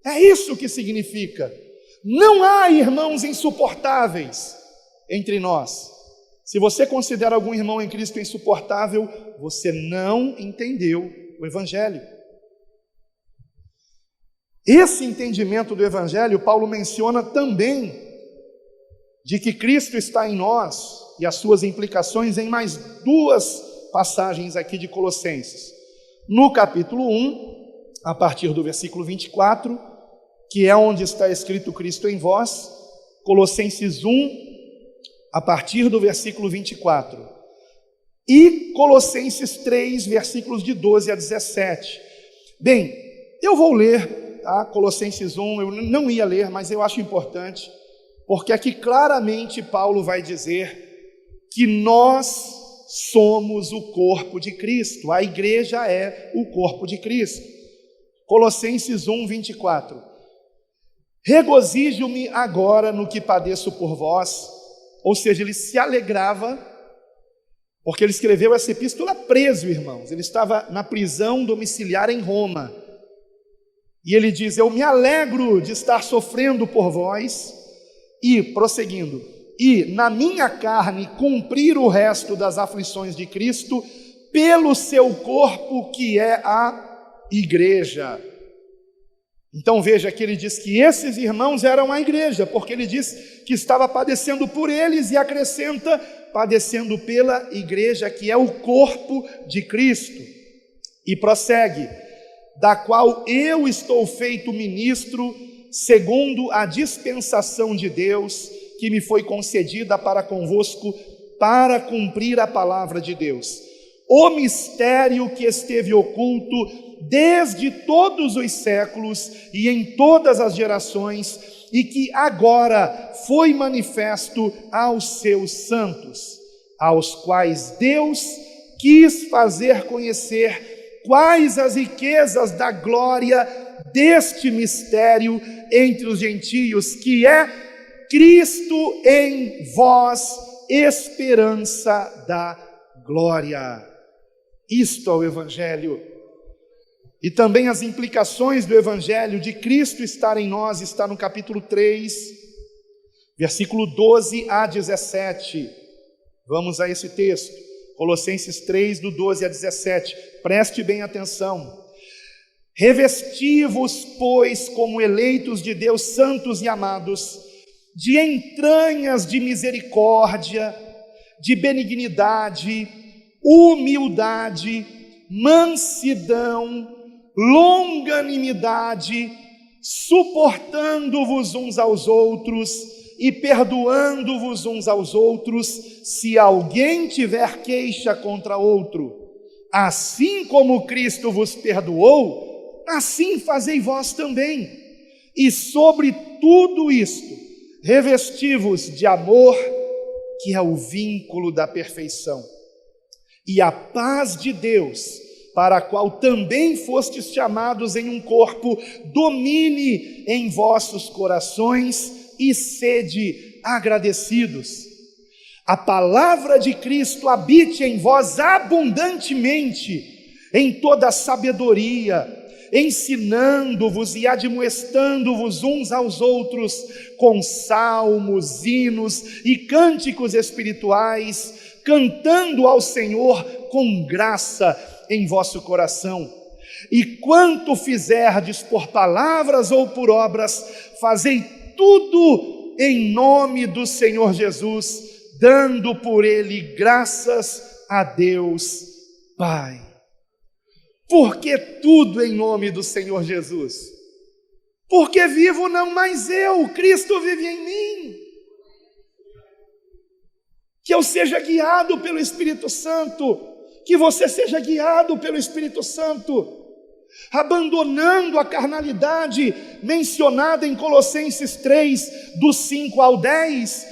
É isso que significa. Não há irmãos insuportáveis entre nós. Se você considera algum irmão em Cristo insuportável, você não entendeu o Evangelho. Esse entendimento do Evangelho, Paulo menciona também, de que Cristo está em nós, e as suas implicações em mais duas passagens aqui de Colossenses. No capítulo 1, a partir do versículo 24, que é onde está escrito Cristo em vós, Colossenses 1, a partir do versículo 24, e Colossenses 3, versículos de 12 a 17. Bem, eu vou ler, tá? Colossenses 1, eu não ia ler, mas eu acho importante, porque aqui claramente Paulo vai dizer que nós somos o corpo de Cristo, a igreja é o corpo de Cristo. Colossenses 1, 24. Regozijo-me agora no que padeço por vós, ou seja, ele se alegrava, porque ele escreveu essa epístola preso, irmãos. Ele estava na prisão domiciliar em Roma. E ele diz: eu me alegro de estar sofrendo por vós, e, prosseguindo, e na minha carne cumprir o resto das aflições de Cristo, pelo seu corpo que é a igreja. Então veja que ele diz que esses irmãos eram a igreja, porque ele diz que estava padecendo por eles, e acrescenta: padecendo pela igreja, que é o corpo de Cristo. E prossegue: da qual eu estou feito ministro, segundo a dispensação de Deus, que me foi concedida para convosco, para cumprir a palavra de Deus. O mistério que esteve oculto desde todos os séculos e em todas as gerações, e que agora foi manifesto aos seus santos, aos quais Deus quis fazer conhecer quais as riquezas da glória deste mistério entre os gentios, que é Cristo em vós, esperança da glória. Isto é o Evangelho. E também as implicações do Evangelho de Cristo estar em nós, está no capítulo 3, versículo 12 a 17. Vamos a esse texto, Colossenses 3, do 12 a 17. Preste bem atenção. Revesti-vos, pois, como eleitos de Deus, santos e amados, de entranhas de misericórdia, de benignidade, humildade, mansidão, longanimidade, suportando-vos uns aos outros e perdoando-vos uns aos outros, se alguém tiver queixa contra outro. Assim como Cristo vos perdoou, assim fazei vós também. E sobre tudo isto, revesti-vos de amor, que é o vínculo da perfeição. E a paz de Deus, para a qual também fostes chamados em um corpo, domine em vossos corações e sede agradecidos. A palavra de Cristo habite em vós abundantemente, em toda sabedoria, ensinando-vos e admoestando-vos uns aos outros com salmos, hinos e cânticos espirituais, cantando ao Senhor com graça em vosso coração. E quanto fizerdes por palavras ou por obras, fazei tudo em nome do Senhor Jesus, dando por ele graças a Deus Pai. Porque tudo em nome do Senhor Jesus? Porque vivo não mais eu, Cristo vive em mim. Que eu seja guiado pelo Espírito Santo, que você seja guiado pelo Espírito Santo, abandonando a carnalidade mencionada em Colossenses 3, do 5 ao 10,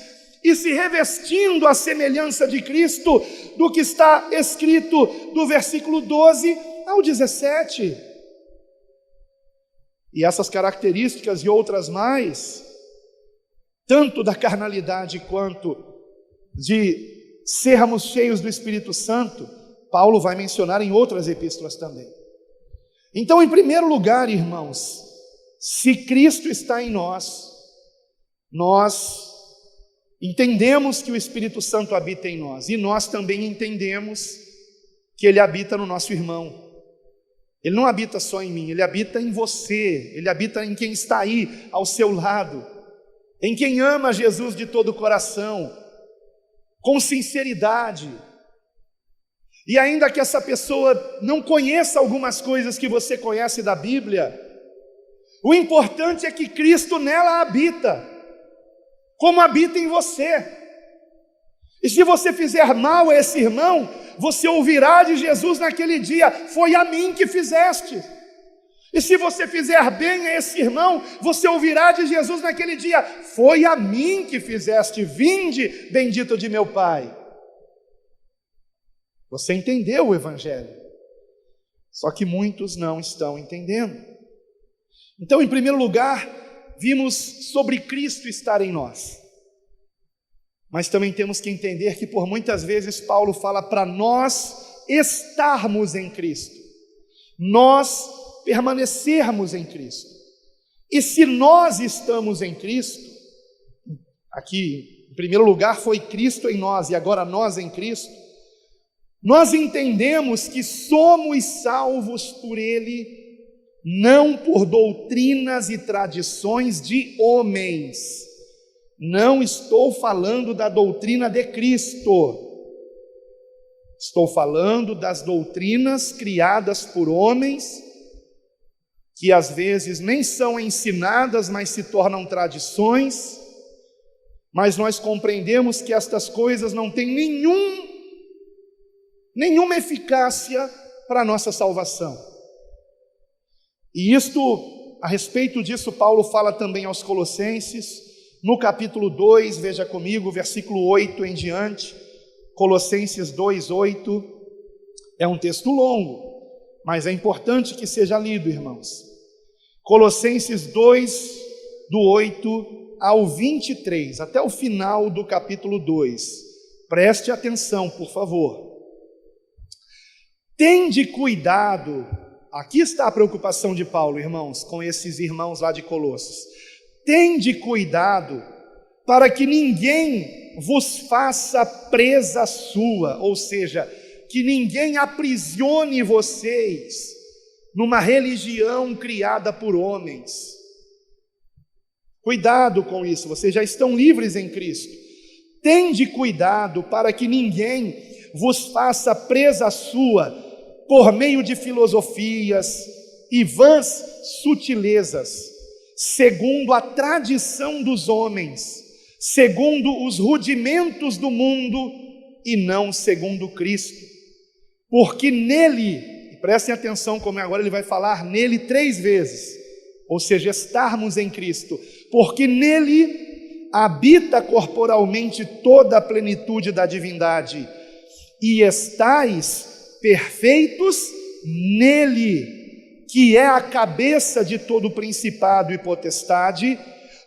e se revestindo à semelhança de Cristo, do que está escrito do versículo 12 ao 17. E essas características e outras mais, tanto da carnalidade quanto de sermos cheios do Espírito Santo, Paulo vai mencionar em outras epístolas também. Então, em primeiro lugar, irmãos, se Cristo está em nós, nós entendemos que o Espírito Santo habita em nós, e nós também entendemos que ele habita no nosso irmão. Ele não habita só em mim, ele habita em você, ele habita em quem está aí ao seu lado, em quem ama Jesus de todo o coração, com sinceridade. E ainda que essa pessoa não conheça algumas coisas que você conhece da Bíblia, o importante é que Cristo nela habita, como habita em você. E se você fizer mal a esse irmão, você ouvirá de Jesus naquele dia: foi a mim que fizeste. E se você fizer bem a esse irmão, você ouvirá de Jesus naquele dia: foi a mim que fizeste, vinde, bendito de meu Pai. Você entendeu o Evangelho, só que muitos não estão entendendo. Então, em primeiro lugar, vimos sobre Cristo estar em nós. Mas também temos que entender que por muitas vezes Paulo fala para nós estarmos em Cristo, nós permanecermos em Cristo. E se nós estamos em Cristo, aqui em primeiro lugar foi Cristo em nós e agora nós em Cristo, nós entendemos que somos salvos por Ele, não por doutrinas e tradições de homens. Não estou falando da doutrina de Cristo, estou falando das doutrinas criadas por homens, que às vezes nem são ensinadas, mas se tornam tradições, mas nós compreendemos que estas coisas não têm nenhuma eficácia para a nossa salvação. E isto, a respeito disso, Paulo fala também aos Colossenses, no capítulo 2, veja comigo, versículo 8 em diante, Colossenses 2:8, é um texto longo, mas é importante que seja lido, irmãos. Colossenses 2, do 8 ao 23, até o final do capítulo 2, preste atenção, por favor. Tende cuidado, aqui está a preocupação de Paulo, irmãos, com esses irmãos lá de Colossos. Tende cuidado para que ninguém vos faça presa sua, ou seja, que ninguém aprisione vocês numa religião criada por homens. Cuidado com isso, vocês já estão livres em Cristo. Tende cuidado para que ninguém vos faça presa sua por meio de filosofias e vãs sutilezas, segundo a tradição dos homens, segundo os rudimentos do mundo e não segundo Cristo. Porque nele, e prestem atenção como agora ele vai falar nele 3 vezes, ou seja, estarmos em Cristo, porque nele habita corporalmente toda a plenitude da divindade, e estais perfeitos nele, que é a cabeça de todo principado e potestade,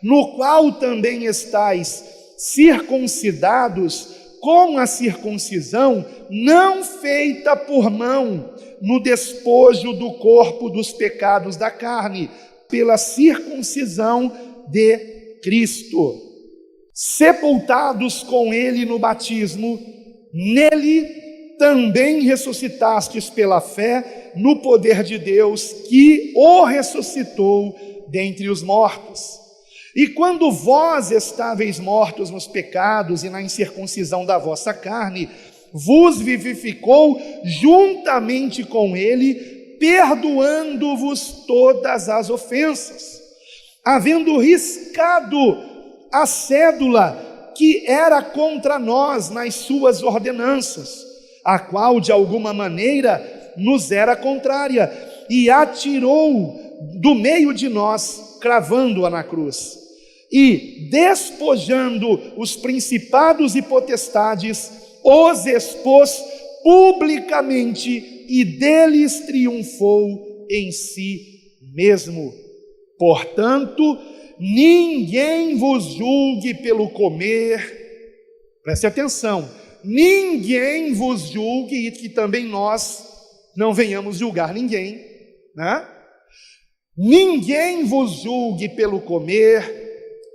no qual também estais circuncidados com a circuncisão não feita por mão, no despojo do corpo dos pecados da carne, pela circuncisão de Cristo, sepultados com ele no batismo, nele também ressuscitastes pela fé no poder de Deus, que o ressuscitou dentre os mortos. E quando vós estáveis mortos nos pecados e na incircuncisão da vossa carne, vos vivificou juntamente com ele, perdoando-vos todas as ofensas, havendo riscado a cédula que era contra nós nas suas ordenanças, a qual de alguma maneira nos era contrária, e atirou do meio de nós, cravando-a na cruz. E despojando os principados e potestades, os expôs publicamente e deles triunfou em si mesmo. Portanto, ninguém vos julgue pelo comer, preste atenção, ninguém vos julgue, e que também nós não venhamos julgar ninguém, né? Ninguém vos julgue pelo comer,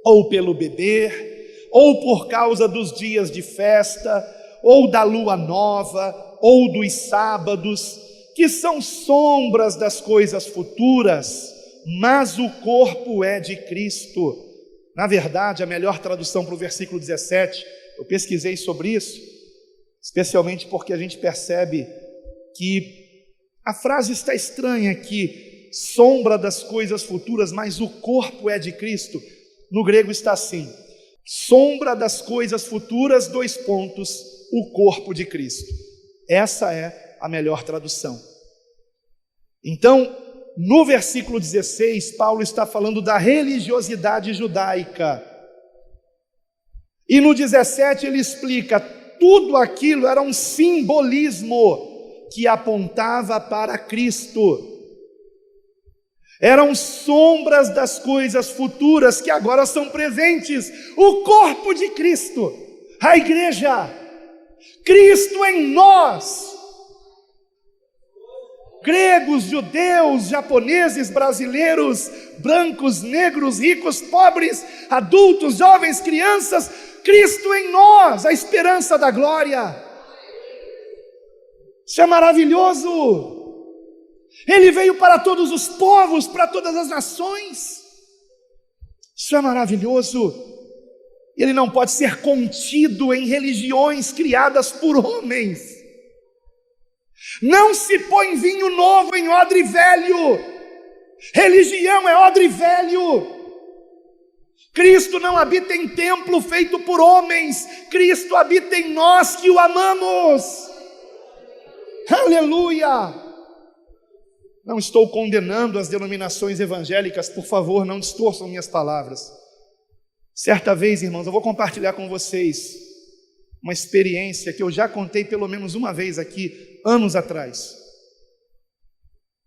ou pelo beber, ou por causa dos dias de festa, ou da lua nova, ou dos sábados, que são sombras das coisas futuras, mas o corpo é de Cristo. Na verdade, a melhor tradução para o versículo 17, eu pesquisei sobre isso, especialmente porque a gente percebe que a frase está estranha aqui, sombra das coisas futuras, mas o corpo é de Cristo. No grego está assim, sombra das coisas futuras, o corpo de Cristo. Essa é a melhor tradução. Então, no versículo 16, Paulo está falando da religiosidade judaica. E no 17 ele explica, tudo aquilo era um simbolismo que apontava para Cristo. Eram sombras das coisas futuras que agora são presentes, o corpo de Cristo. A igreja, Cristo em nós. Gregos, judeus, japoneses, brasileiros, brancos, negros, ricos, pobres, adultos, jovens, crianças, Cristo em nós, a esperança da glória. Isso é maravilhoso. Ele veio para todos os povos, para todas as nações. Isso é maravilhoso. Ele não pode ser contido em religiões criadas por homens. Não se põe vinho novo em odre velho. Religião é odre velho. Cristo não habita em templo feito por homens. Cristo habita em nós que o amamos. Aleluia! Não estou condenando as denominações evangélicas, por favor, não distorçam minhas palavras. Certa vez, irmãos, eu vou compartilhar com vocês uma experiência que eu já contei pelo menos uma vez aqui, anos atrás.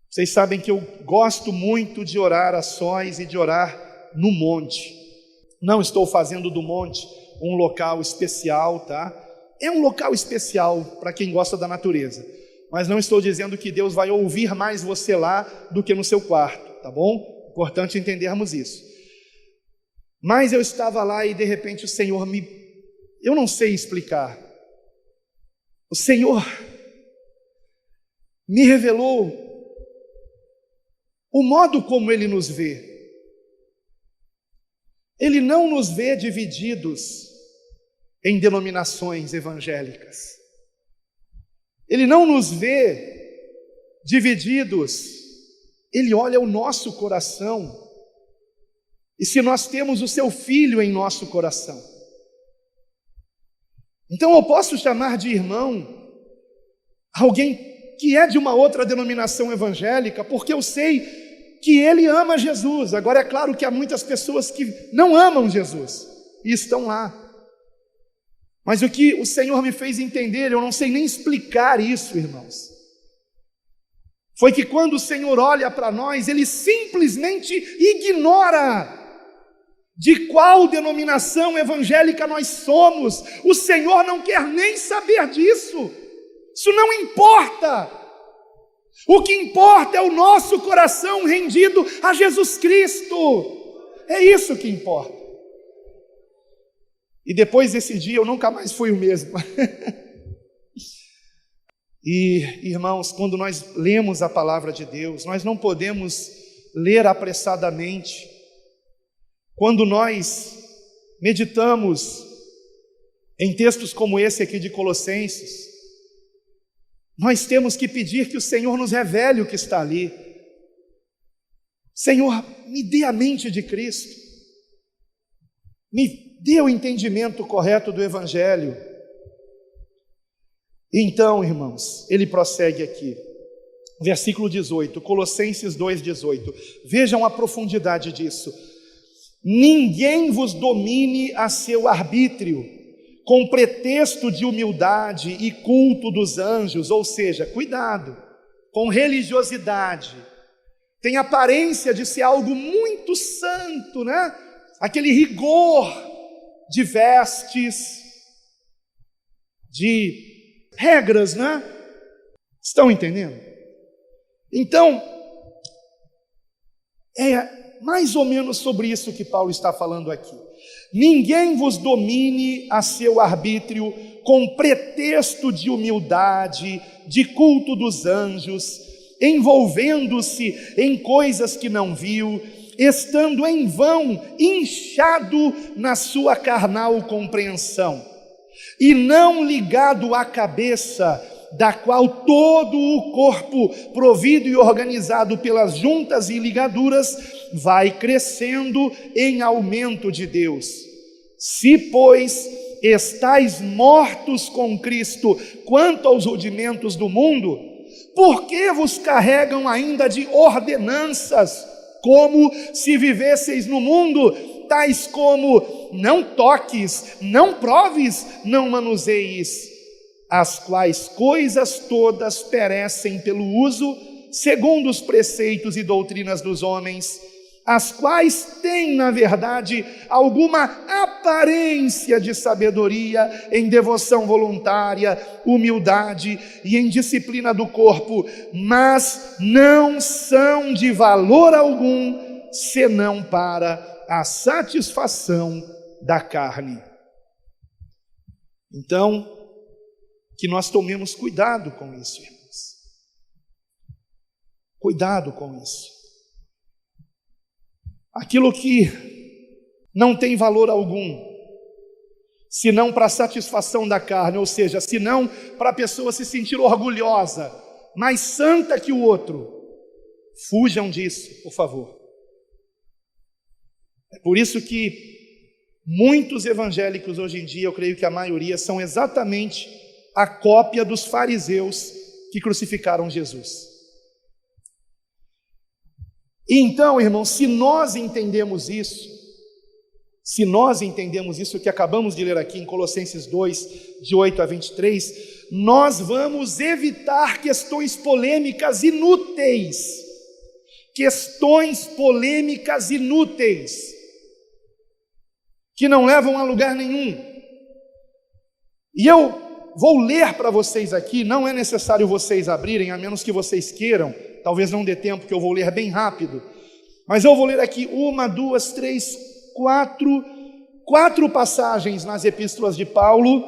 Vocês sabem que eu gosto muito de orar a sós e de orar no monte. Não estou fazendo do monte um local especial, tá? É um local especial para quem gosta da natureza, mas não estou dizendo que Deus vai ouvir mais você lá do que no seu quarto, tá bom? Importante entendermos isso. Mas eu estava lá e de repente o Senhor eu não sei explicar. O Senhor me revelou o modo como Ele nos vê. Ele não nos vê divididos em denominações evangélicas. Ele não nos vê divididos. Ele olha o nosso coração. E se nós temos o seu Filho em nosso coração. Então eu posso chamar de irmão alguém que é de uma outra denominação evangélica, porque eu sei que ele ama Jesus. Agora é claro que há muitas pessoas que não amam Jesus e estão lá. Mas o que o Senhor me fez entender, eu não sei nem explicar isso, irmãos, foi que quando o Senhor olha para nós, Ele simplesmente ignora de qual denominação evangélica nós somos. O Senhor não quer nem saber disso. Isso não importa. O que importa é o nosso coração rendido a Jesus Cristo. É isso que importa. E depois desse dia eu nunca mais fui o mesmo. E, irmãos, quando nós lemos a palavra de Deus, nós não podemos ler apressadamente. Quando nós meditamos em textos como esse aqui de Colossenses, nós temos que pedir que o Senhor nos revele o que está ali. Senhor, me dê a mente de Cristo, me dê o entendimento correto do Evangelho. Então, irmãos, ele prossegue aqui, versículo 18, Colossenses 2,18. Vejam a profundidade disso. Ninguém vos domine a seu arbítrio, com pretexto de humildade e culto dos anjos, ou seja, cuidado, com religiosidade, tem aparência de ser algo muito santo, né? Aquele rigor de vestes, de regras, né? Estão entendendo? Então, é mais ou menos sobre isso que Paulo está falando aqui. Ninguém vos domine a seu arbítrio com pretexto de humildade, de culto dos anjos, envolvendo-se em coisas que não viu, estando em vão inchado na sua carnal compreensão, e não ligado à cabeça, da qual todo o corpo, provido e organizado pelas juntas e ligaduras, vai crescendo em aumento de Deus. Se, pois, estáis mortos com Cristo quanto aos rudimentos do mundo, por que vos carregam ainda de ordenanças, como se vivesseis no mundo, tais como: não toques, não proves, não manuseis, as quais coisas todas perecem pelo uso, segundo os preceitos e doutrinas dos homens, as quais têm, na verdade, alguma aparência de sabedoria em devoção voluntária, humildade e em disciplina do corpo, mas não são de valor algum, senão para a satisfação da carne. Então, que nós tomemos cuidado com isso, irmãos. Cuidado com isso. Aquilo que não tem valor algum, senão para a satisfação da carne, ou seja, senão para a pessoa se sentir orgulhosa, mais santa que o outro, fujam disso, por favor. É por isso que muitos evangélicos hoje em dia, eu creio que a maioria, são exatamente a cópia dos fariseus que crucificaram Jesus. E então, irmãos, se nós entendemos isso que acabamos de ler aqui em Colossenses 2, de 8 a 23, nós vamos evitar questões polêmicas inúteis, que não levam a lugar nenhum. E eu vou ler para vocês aqui, não é necessário vocês abrirem, a menos que vocês queiram, talvez não dê tempo, que eu vou ler bem rápido, mas eu vou ler aqui 1, 2, 3, 4 passagens nas epístolas de Paulo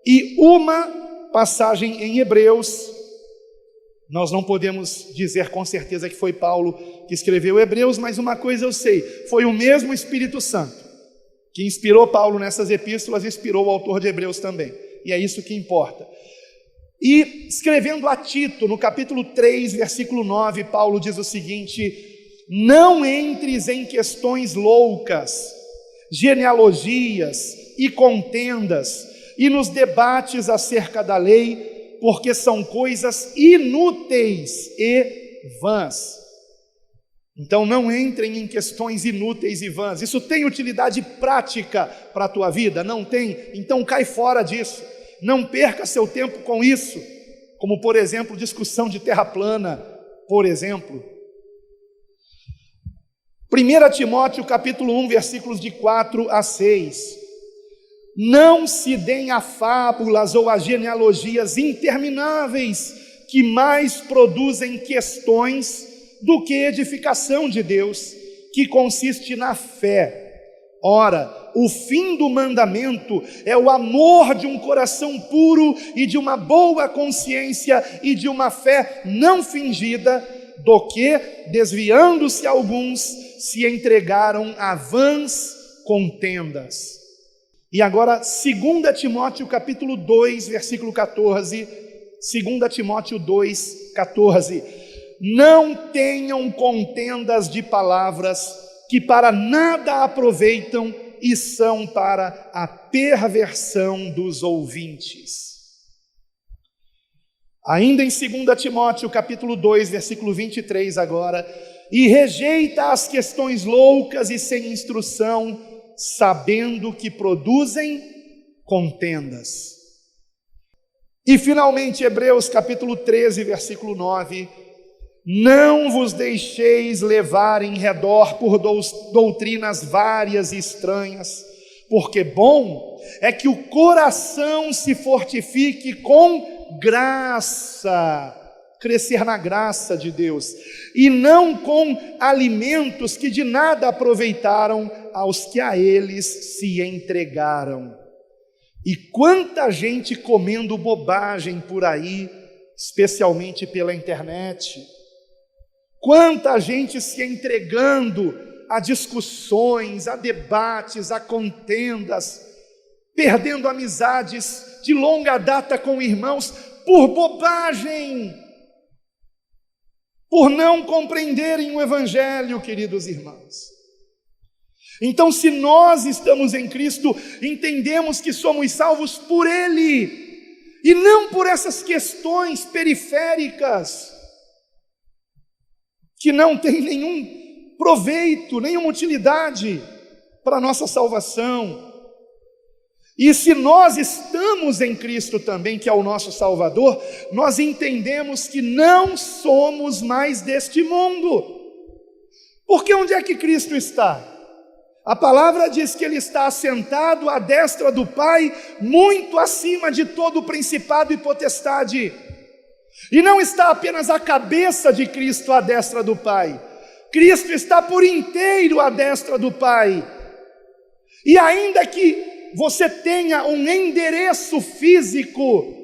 e uma passagem em Hebreus. Nós não podemos dizer com certeza que foi Paulo que escreveu Hebreus, mas uma coisa eu sei, foi o mesmo Espírito Santo que inspirou Paulo nessas epístolas, inspirou o autor de Hebreus também, e é isso que importa. E escrevendo a Tito, no capítulo 3, versículo 9, Paulo diz o seguinte: não entres em questões loucas, genealogias e contendas, e nos debates acerca da lei, porque são coisas inúteis e vãs. Então não entrem em questões inúteis e vãs. Isso tem utilidade prática para a tua vida? Não tem? Então cai fora disso. Não perca seu tempo com isso, como por exemplo, discussão de terra plana, por exemplo. 1 Timóteo capítulo 1, versículos de 4 a 6. Não se deem a fábulas ou a genealogias intermináveis, que mais produzem questões do que edificação de Deus, que consiste na fé. Ora, o fim do mandamento é o amor de um coração puro e de uma boa consciência e de uma fé não fingida, do que, desviando-se alguns, se entregaram a vãs contendas. E agora, 2 Timóteo capítulo 2, versículo 14, 2 Timóteo 2, 14. Não tenham contendas de palavras que para nada aproveitam e são para a perversão dos ouvintes. Ainda em 2 Timóteo capítulo 2, versículo 23 agora, e rejeita as questões loucas e sem instrução, sabendo que produzem contendas. E finalmente Hebreus capítulo 13, versículo 9, não vos deixeis levar em redor por doutrinas várias e estranhas, porque bom é que o coração se fortifique com graça, crescer na graça de Deus, e não com alimentos que de nada aproveitaram aos que a eles se entregaram. E quanta gente comendo bobagem por aí, especialmente pela internet, quanta gente se entregando a discussões, a debates, a contendas, perdendo amizades de longa data com irmãos por bobagem, por não compreenderem o Evangelho, queridos irmãos. Então, se nós estamos em Cristo, entendemos que somos salvos por Ele, e não por essas questões periféricas, que não tem nenhum proveito, nenhuma utilidade para a nossa salvação. E se nós estamos em Cristo também, que é o nosso Salvador, nós entendemos que não somos mais deste mundo. Porque onde é que Cristo está? A palavra diz que Ele está assentado à destra do Pai, muito acima de todo o principado e potestade. E não está apenas a cabeça de Cristo à destra do Pai. Cristo está por inteiro à destra do Pai. E ainda que você tenha um endereço físico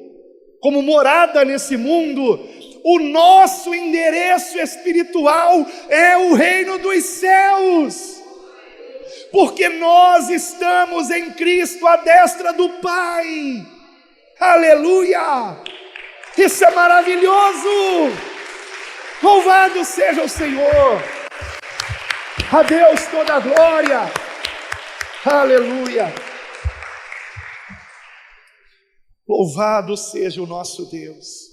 como morada nesse mundo, o nosso endereço espiritual é o reino dos céus. Porque nós estamos em Cristo à destra do Pai. Aleluia! Isso é maravilhoso! Louvado seja o Senhor! A Deus toda a glória! Aleluia! Louvado seja o nosso Deus!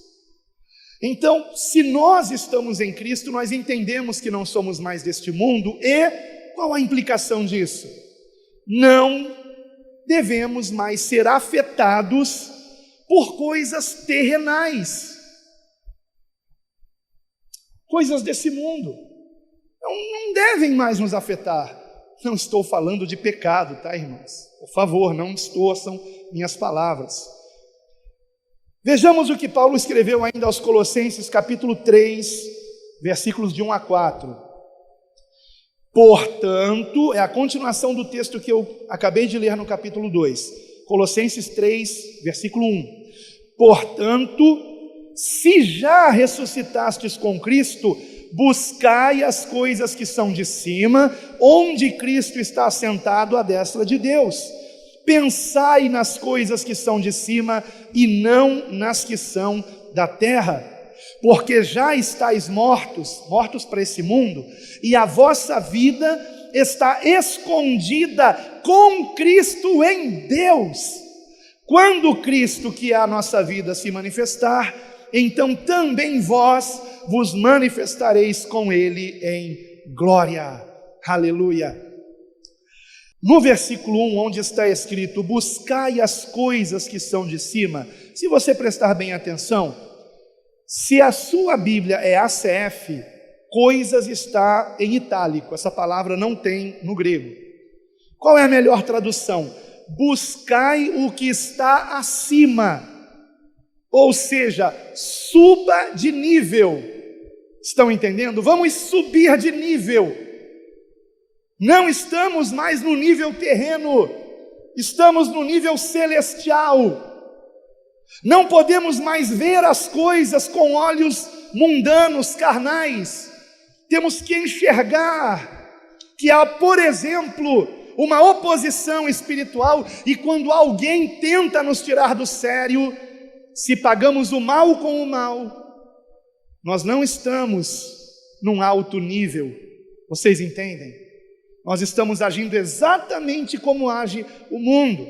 Então, se nós estamos em Cristo, nós entendemos que não somos mais deste mundo. E qual a implicação disso? Não devemos mais ser afetados por coisas terrenais, coisas desse mundo. Não devem mais nos afetar. Não estou falando de pecado, tá, irmãos? Por favor, não distorçam minhas palavras. Vejamos o que Paulo escreveu ainda aos Colossenses, capítulo 3, versículos de 1 a 4. Portanto, é a continuação do texto que eu acabei de ler no capítulo 2. Colossenses 3, versículo 1. Portanto, se já ressuscitastes com Cristo, buscai as coisas que são de cima, onde Cristo está assentado à destra de Deus. Pensai nas coisas que são de cima e não nas que são da terra, porque já estáis mortos para esse mundo, e a vossa vida está escondida com Cristo em Deus. Quando Cristo, que é a nossa vida, se manifestar, então também vós vos manifestareis com Ele em glória. Aleluia. No versículo 1, onde está escrito, buscai as coisas que são de cima, se você prestar bem atenção, se a sua Bíblia é ACF, coisas está em itálico, essa palavra não tem no grego. Qual é a melhor tradução? Buscai o que está acima, ou seja, suba de nível. Estão entendendo? Vamos subir de nível. Não estamos mais no nível terreno, estamos no nível celestial. Não podemos mais ver as coisas com olhos mundanos, carnais. Temos que enxergar que há, por exemplo, uma oposição espiritual, e quando alguém tenta nos tirar do sério, se pagamos o mal com o mal, nós não estamos num alto nível. Vocês entendem? Nós estamos agindo exatamente como age o mundo.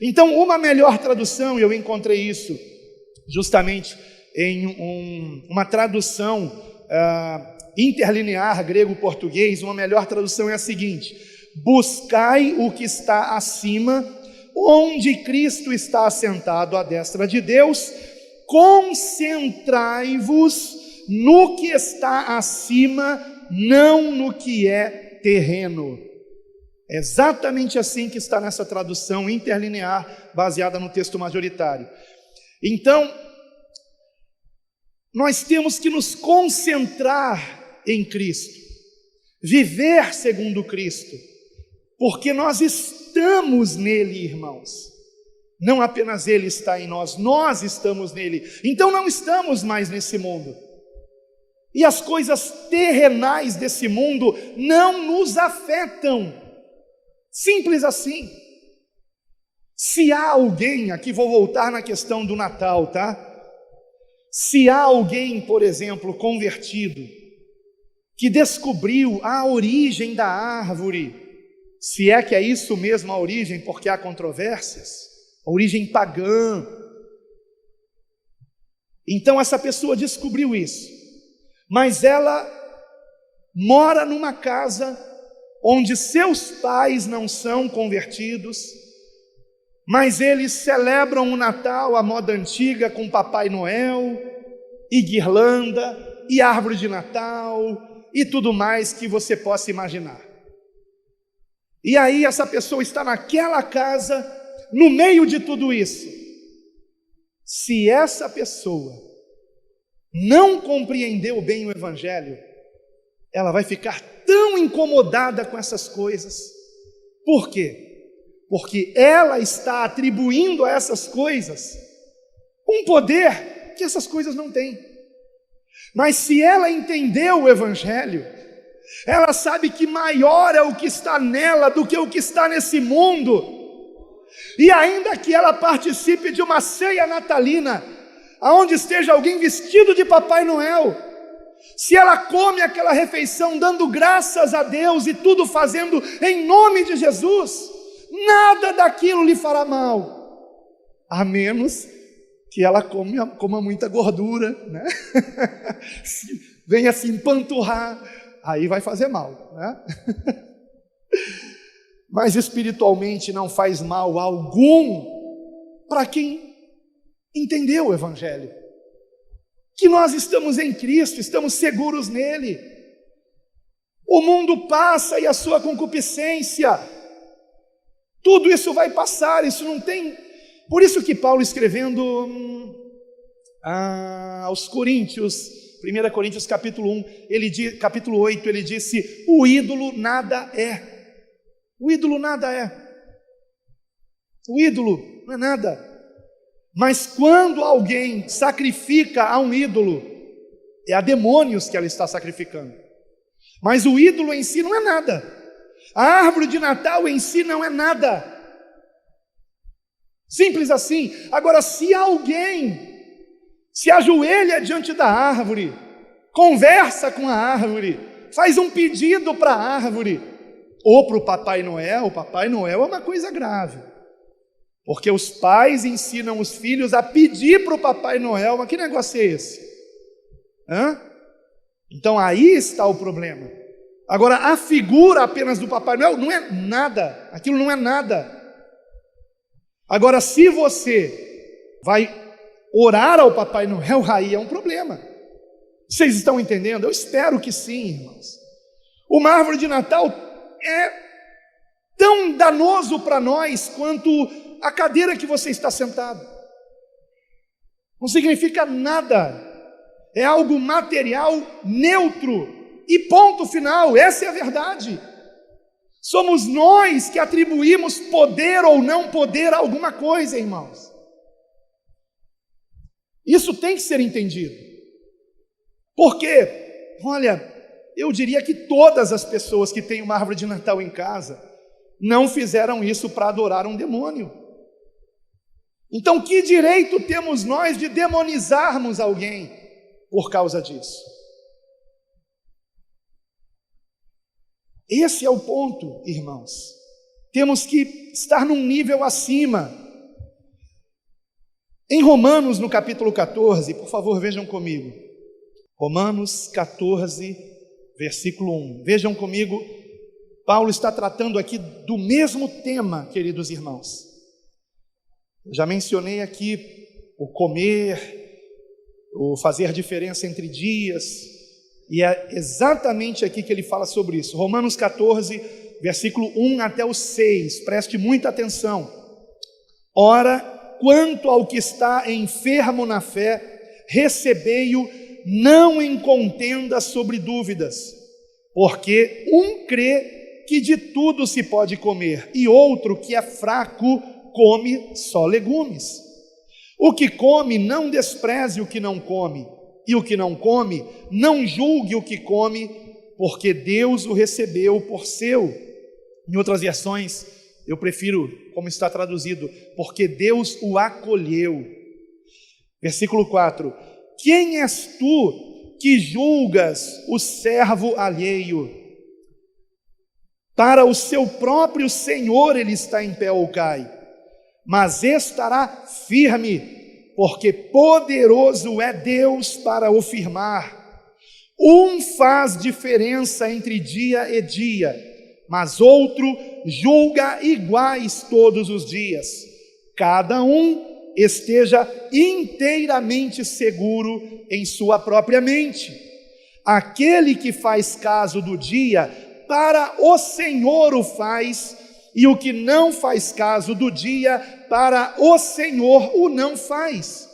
Então, uma melhor tradução, e eu encontrei isso justamente em uma tradução interlinear grego-português, uma melhor tradução é a seguinte: buscai o que está acima, onde Cristo está assentado à destra de Deus, concentrai-vos no que está acima, não no que é terreno. É exatamente assim que está nessa tradução interlinear, baseada no texto majoritário. Então, nós temos que nos concentrar em Cristo, viver segundo Cristo, porque nós estamos nele, irmãos. Não apenas ele está em nós, nós estamos nele. Então não estamos mais nesse mundo. E as coisas terrenais desse mundo não nos afetam. Simples assim. Se há alguém, aqui vou voltar na questão do Natal, tá? Se há alguém, por exemplo, convertido, que descobriu a origem da árvore, se é que é isso mesmo a origem, porque há controvérsias, a origem pagã. Então essa pessoa descobriu isso. Mas ela mora numa casa onde seus pais não são convertidos, mas eles celebram o Natal à moda antiga, com Papai Noel, e guirlanda, e árvore de Natal, e tudo mais que você possa imaginar. E aí essa pessoa está naquela casa, no meio de tudo isso. Se essa pessoa não compreendeu bem o Evangelho, ela vai ficar tão incomodada com essas coisas. Por quê? Porque ela está atribuindo a essas coisas um poder que essas coisas não têm. Mas se ela entendeu o Evangelho, ela sabe que maior é o que está nela do que o que está nesse mundo. E ainda que ela participe de uma ceia natalina, aonde esteja alguém vestido de Papai Noel, se ela come aquela refeição dando graças a Deus e tudo fazendo em nome de Jesus, nada daquilo lhe fará mal, a menos que ela coma muita gordura, né? Venha se empanturrar, aí vai fazer mal, né? Mas espiritualmente não faz mal algum para quem entendeu o Evangelho, que nós estamos em Cristo, estamos seguros nele. O mundo passa e a sua concupiscência, tudo isso vai passar, isso não tem. Por isso que Paulo, escrevendo aos Coríntios, 1 Coríntios capítulo 1, capítulo 8, ele disse: o ídolo nada é. O ídolo nada é. O ídolo não é nada. Mas quando alguém sacrifica a um ídolo, é a demônios que ela está sacrificando. Mas o ídolo em si não é nada. A árvore de Natal em si não é nada. Simples assim. Agora, se alguém se ajoelha diante da árvore, conversa com a árvore, faz um pedido para a árvore, ou para o Papai Noel é uma coisa grave, porque os pais ensinam os filhos a pedir para o Papai Noel. Mas que negócio é esse? Então aí está o problema. Agora, a figura apenas do Papai Noel não é nada, aquilo não é nada. Agora, se você vai orar ao Papai Noel, aí é um problema. Vocês estão entendendo? Eu espero que sim, irmãos. Uma árvore de Natal é tão danoso para nós quanto a cadeira que você está sentado. Não significa nada. É algo material, neutro, e ponto final. Essa é a verdade. Somos nós que atribuímos poder ou não poder a alguma coisa, irmãos. Isso tem que ser entendido. Porque, olha, eu diria que todas as pessoas que têm uma árvore de Natal em casa não fizeram isso para adorar um demônio. Então, que direito temos nós de demonizarmos alguém por causa disso? Esse é o ponto, irmãos. Temos que estar num nível acima. Em Romanos, no capítulo 14, por favor, vejam comigo. Romanos 14, versículo 1. Vejam comigo, Paulo está tratando aqui do mesmo tema, queridos irmãos. Eu já mencionei aqui o comer, o fazer diferença entre dias, e é exatamente aqui que ele fala sobre isso. Romanos 14, versículo 1 até o 6, preste muita atenção. Ora, quanto ao que está enfermo na fé, recebei-o não em contenda sobre dúvidas, porque um crê que de tudo se pode comer, e outro que é fraco come só legumes. O que come não despreze o que não come, e o que não come não julgue o que come, porque Deus o recebeu por seu. Em outras versões, eu prefiro como está traduzido, porque Deus o acolheu. Versículo 4: quem és tu que julgas o servo alheio? Para o seu próprio Senhor ele está em pé ou cai, mas estará firme, porque poderoso é Deus para o firmar. Um faz diferença entre dia e dia, mas outro julga iguais todos os dias. Cada um esteja inteiramente seguro em sua própria mente. Aquele que faz caso do dia, para o Senhor o faz, e o que não faz caso do dia, para o Senhor o não faz.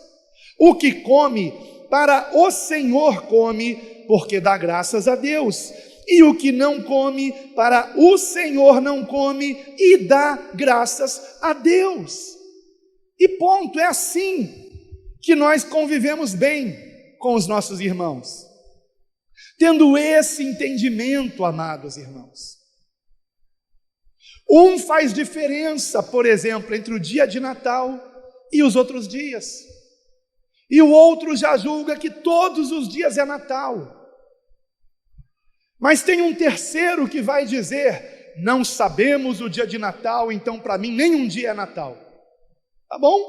O que come, para o Senhor come, porque dá graças a Deus. E o que não come, para o Senhor não come, e dá graças a Deus. E ponto, é assim que nós convivemos bem com os nossos irmãos. Tendo esse entendimento, amados irmãos. Um faz diferença, por exemplo, entre o dia de Natal e os outros dias. E o outro já julga que todos os dias é Natal. Mas tem um terceiro que vai dizer: não sabemos o dia de Natal, então para mim nenhum dia é Natal. Tá bom?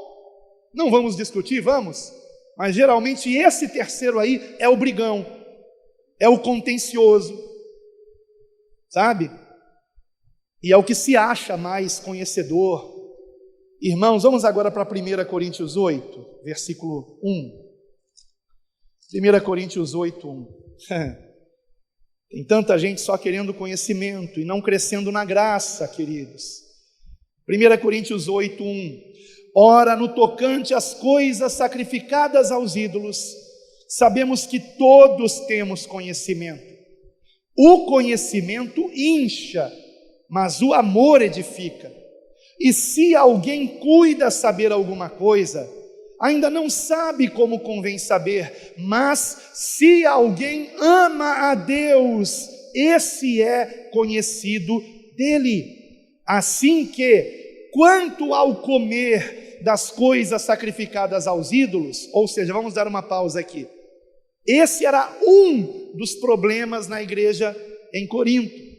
Não vamos discutir, vamos? Mas geralmente esse terceiro aí é o brigão, é o contencioso, sabe? E é o que se acha mais conhecedor. Irmãos, vamos agora para 1 Coríntios 8, versículo 1. 1 Coríntios 8, 1. Tem tanta gente só querendo conhecimento e não crescendo na graça, queridos. 1 Coríntios 8, 1. Ora, no tocante às coisas sacrificadas aos ídolos, sabemos que todos temos conhecimento. O conhecimento incha, mas o amor edifica. E se alguém cuida saber alguma coisa, ainda não sabe como convém saber, mas se alguém ama a Deus, esse é conhecido dele. Assim que, quanto ao comer das coisas sacrificadas aos ídolos, ou seja, vamos dar uma pausa aqui. Esse era um dos problemas na igreja em Corinto.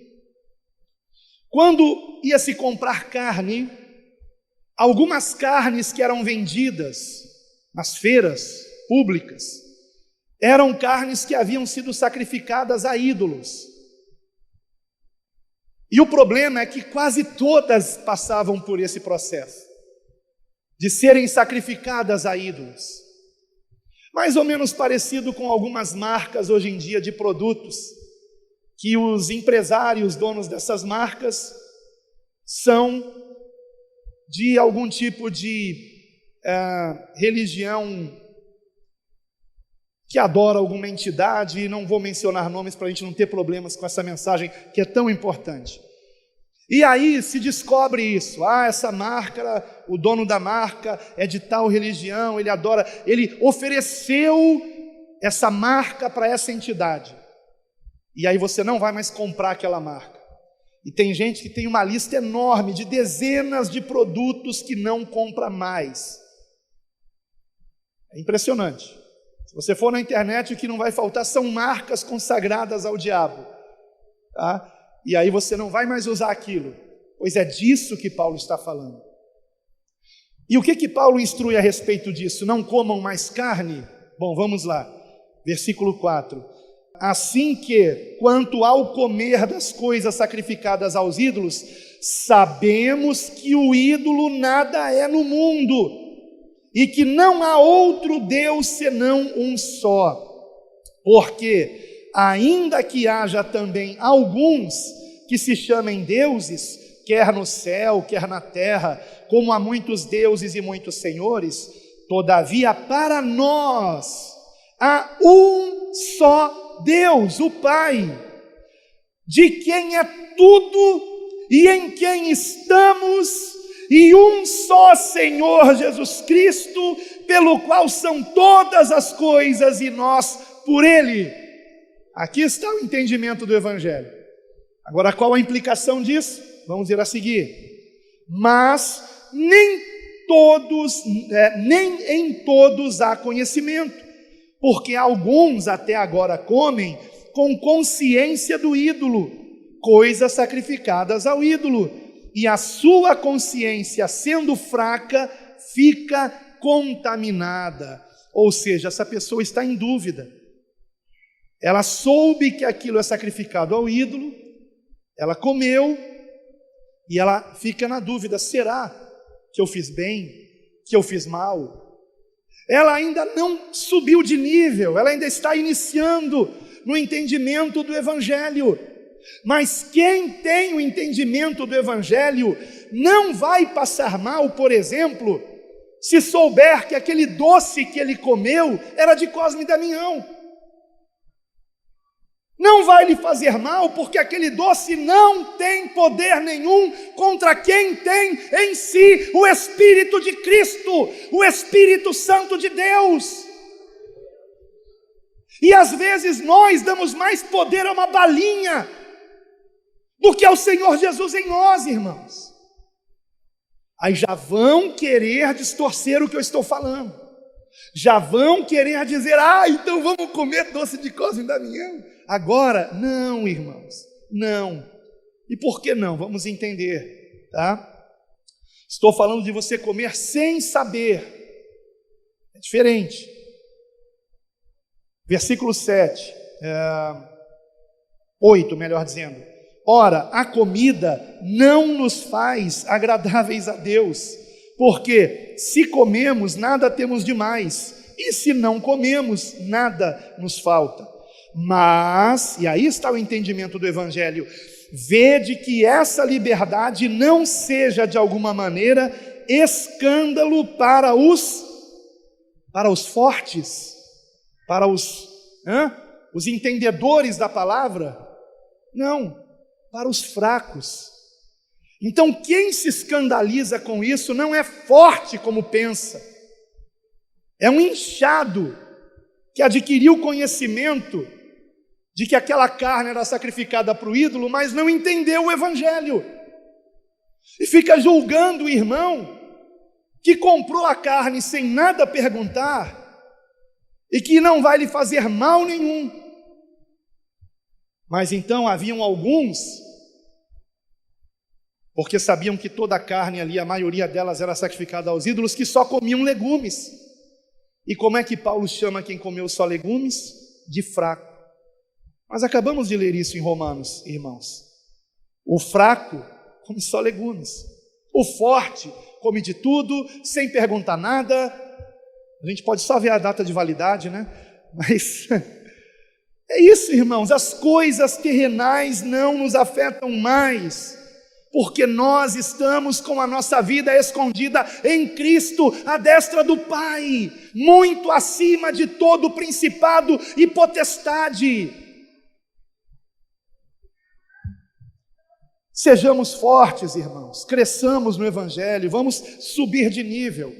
Quando ia se comprar carne, algumas carnes que eram vendidas nas feiras públicas eram carnes que haviam sido sacrificadas a ídolos. E o problema é que quase todas passavam por esse processo de serem sacrificadas a ídolos. Mais ou menos parecido com algumas marcas hoje em dia de produtos, que os empresários, donos dessas marcas, são de algum tipo de religião que adora alguma entidade, e não vou mencionar nomes para a gente não ter problemas com essa mensagem que é tão importante. E aí se descobre isso, essa marca, o dono da marca é de tal religião, ele adora, ele ofereceu essa marca para essa entidade, e aí você não vai mais comprar aquela marca. E tem gente que tem uma lista enorme de dezenas de produtos que não compra mais. É impressionante. Se você for na internet, o que não vai faltar são marcas consagradas ao diabo, tá? E aí você não vai mais usar aquilo, pois é disso que Paulo está falando. E o que Paulo instrui a respeito disso? Não comam mais carne? Bom, vamos lá, versículo 4. Assim que, quanto ao comer das coisas sacrificadas aos ídolos, sabemos que o ídolo nada é no mundo, e que não há outro Deus senão um só. Porque ainda que haja também alguns que se chamem deuses, quer no céu, quer na terra, como há muitos deuses e muitos senhores, todavia para nós há um só Deus, o Pai, de quem é tudo e em quem estamos, e um só Senhor Jesus Cristo, pelo qual são todas as coisas e nós por Ele. Aqui está o entendimento do Evangelho. Agora, qual a implicação disso? Vamos ir a seguir. Mas nem em todos há conhecimento, porque alguns até agora comem com consciência do ídolo, coisas sacrificadas ao ídolo, e a sua consciência, sendo fraca, fica contaminada. Ou seja, essa pessoa está em dúvida. Ela soube que aquilo é sacrificado ao ídolo, ela comeu, e ela fica na dúvida: será que eu fiz bem? Que eu fiz mal? Ela ainda não subiu de nível, ela ainda está iniciando, no entendimento do Evangelho. Mas quem tem o entendimento do Evangelho não vai passar mal, por exemplo, se souber que aquele doce que ele comeu era de Cosme e Damião. Não vai lhe fazer mal, porque aquele doce não tem poder nenhum contra quem tem em si o Espírito de Cristo, o Espírito Santo de Deus. E às vezes nós damos mais poder a uma balinha do que ao Senhor Jesus em nós, irmãos. Aí já vão querer distorcer o que eu estou falando. Já vão querer dizer, então vamos comer doce de Cosme e Damião. Agora, não, irmãos, não. E por que não? Vamos entender, tá? Estou falando de você comer sem saber. É diferente. Versículo 8, melhor dizendo. Ora, a comida não nos faz agradáveis a Deus, porque se comemos, nada temos demais, e se não comemos, nada nos falta. Mas, e aí está o entendimento do Evangelho, vede que essa liberdade não seja de alguma maneira escândalo para os fortes, para os entendedores da palavra, não, para os fracos. Então quem se escandaliza com isso não é forte como pensa, é um inchado que adquiriu conhecimento de que aquela carne era sacrificada para o ídolo, mas não entendeu o Evangelho, e fica julgando o irmão que comprou a carne sem nada perguntar, e que não vai lhe fazer mal nenhum. Mas então haviam alguns, porque sabiam que toda a carne ali, a maioria delas era sacrificada aos ídolos, que só comiam legumes. E como é que Paulo chama quem comeu só legumes? De fraco. Nós acabamos de ler isso em Romanos, irmãos. O fraco come só legumes. O forte come de tudo, sem perguntar nada. A gente pode só ver a data de validade, né? Mas é isso, irmãos. As coisas terrenais não nos afetam mais, porque nós estamos com a nossa vida escondida em Cristo, à destra do Pai, muito acima de todo principado e potestade. Sejamos fortes, irmãos, cresçamos no Evangelho, vamos subir de nível.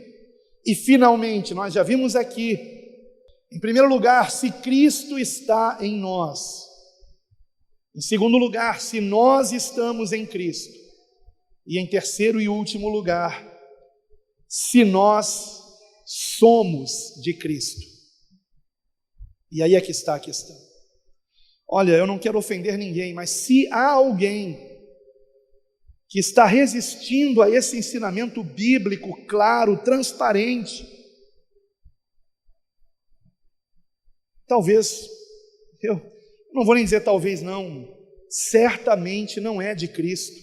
E finalmente, nós já vimos aqui, em primeiro lugar, se Cristo está em nós. Em segundo lugar, se nós estamos em Cristo. E em terceiro e último lugar, se nós somos de Cristo. E aí é que está a questão. Olha, eu não quero ofender ninguém, mas se há alguém que está resistindo a esse ensinamento bíblico claro, transparente, talvez, eu não vou nem dizer talvez não, certamente não é de Cristo,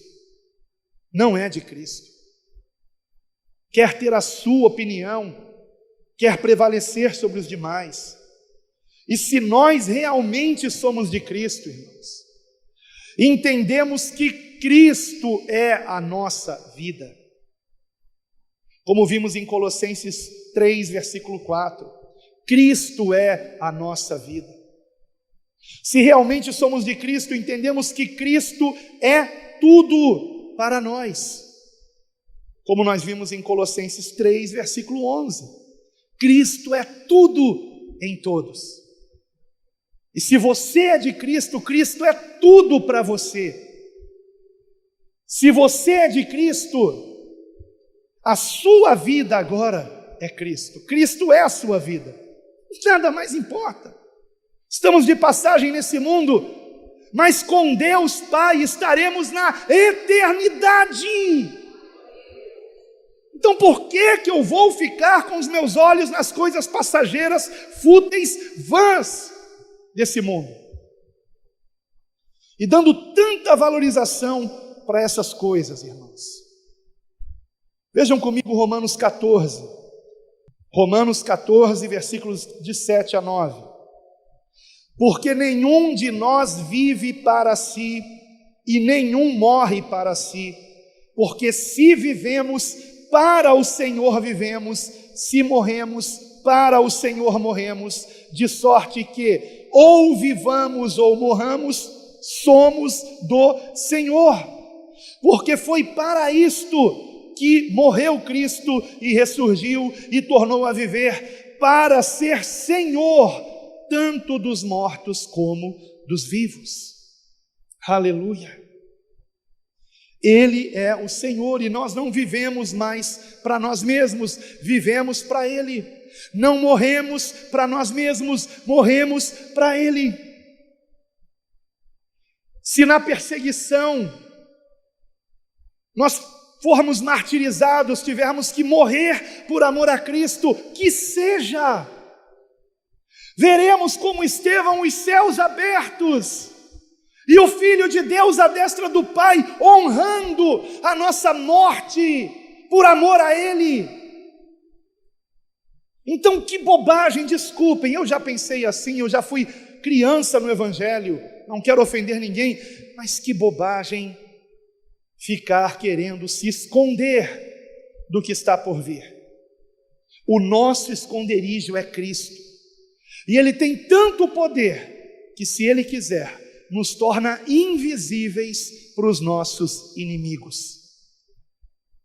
não é de Cristo, quer ter a sua opinião, quer prevalecer sobre os demais. E se nós realmente somos de Cristo, irmãos, entendemos que Cristo é a nossa vida, como vimos em Colossenses 3, versículo 4, Cristo é a nossa vida. Se realmente somos de Cristo, entendemos que Cristo é tudo para nós, como nós vimos em Colossenses 3, versículo 11, Cristo é tudo em todos. E se você é de Cristo, Cristo é tudo para você. Se você é de Cristo, a sua vida agora é Cristo. Cristo é a sua vida. Nada mais importa. Estamos de passagem nesse mundo, mas com Deus Pai estaremos na eternidade. Então por que eu vou ficar com os meus olhos nas coisas passageiras, fúteis, vãs desse mundo? E dando tanta valorização para essas coisas, irmãos. Vejam comigo Romanos 14. Romanos 14, versículos de 7 a 9. Porque nenhum de nós vive para si e nenhum morre para si. Porque se vivemos, para o Senhor vivemos, se morremos, para o Senhor morremos, de sorte que ou vivamos ou morramos, somos do Senhor. Porque foi para isto que morreu Cristo e ressurgiu e tornou a viver, para ser Senhor tanto dos mortos como dos vivos. Aleluia! Ele é o Senhor e nós não vivemos mais para nós mesmos, vivemos para Ele. Não morremos para nós mesmos, morremos para Ele. Se na perseguição nós formos martirizados, tivermos que morrer por amor a Cristo, que seja. Veremos como Estevão os céus abertos e o Filho de Deus à destra do Pai, honrando a nossa morte por amor a Ele. Então que bobagem, desculpem, eu já pensei assim, eu já fui criança no Evangelho, não quero ofender ninguém, mas que bobagem ficar querendo se esconder do que está por vir. O nosso esconderijo é Cristo. E Ele tem tanto poder, que se Ele quiser, nos torna invisíveis para os nossos inimigos.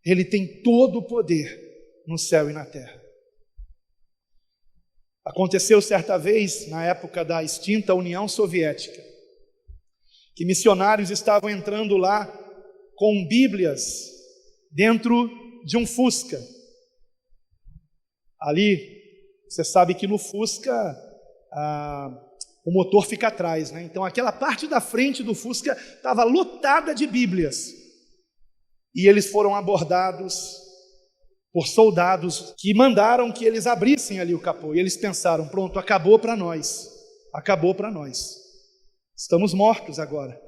Ele tem todo o poder no céu e na terra. Aconteceu certa vez, na época da extinta União Soviética, que missionários estavam entrando lá com Bíblias dentro de um Fusca. Ali, você sabe que no Fusca o motor fica atrás, né? Então aquela parte da frente do Fusca estava lotada de Bíblias. E eles foram abordados por soldados que mandaram que eles abrissem ali o capô. E eles pensaram, pronto, acabou para nós. Acabou para nós. Estamos mortos agora.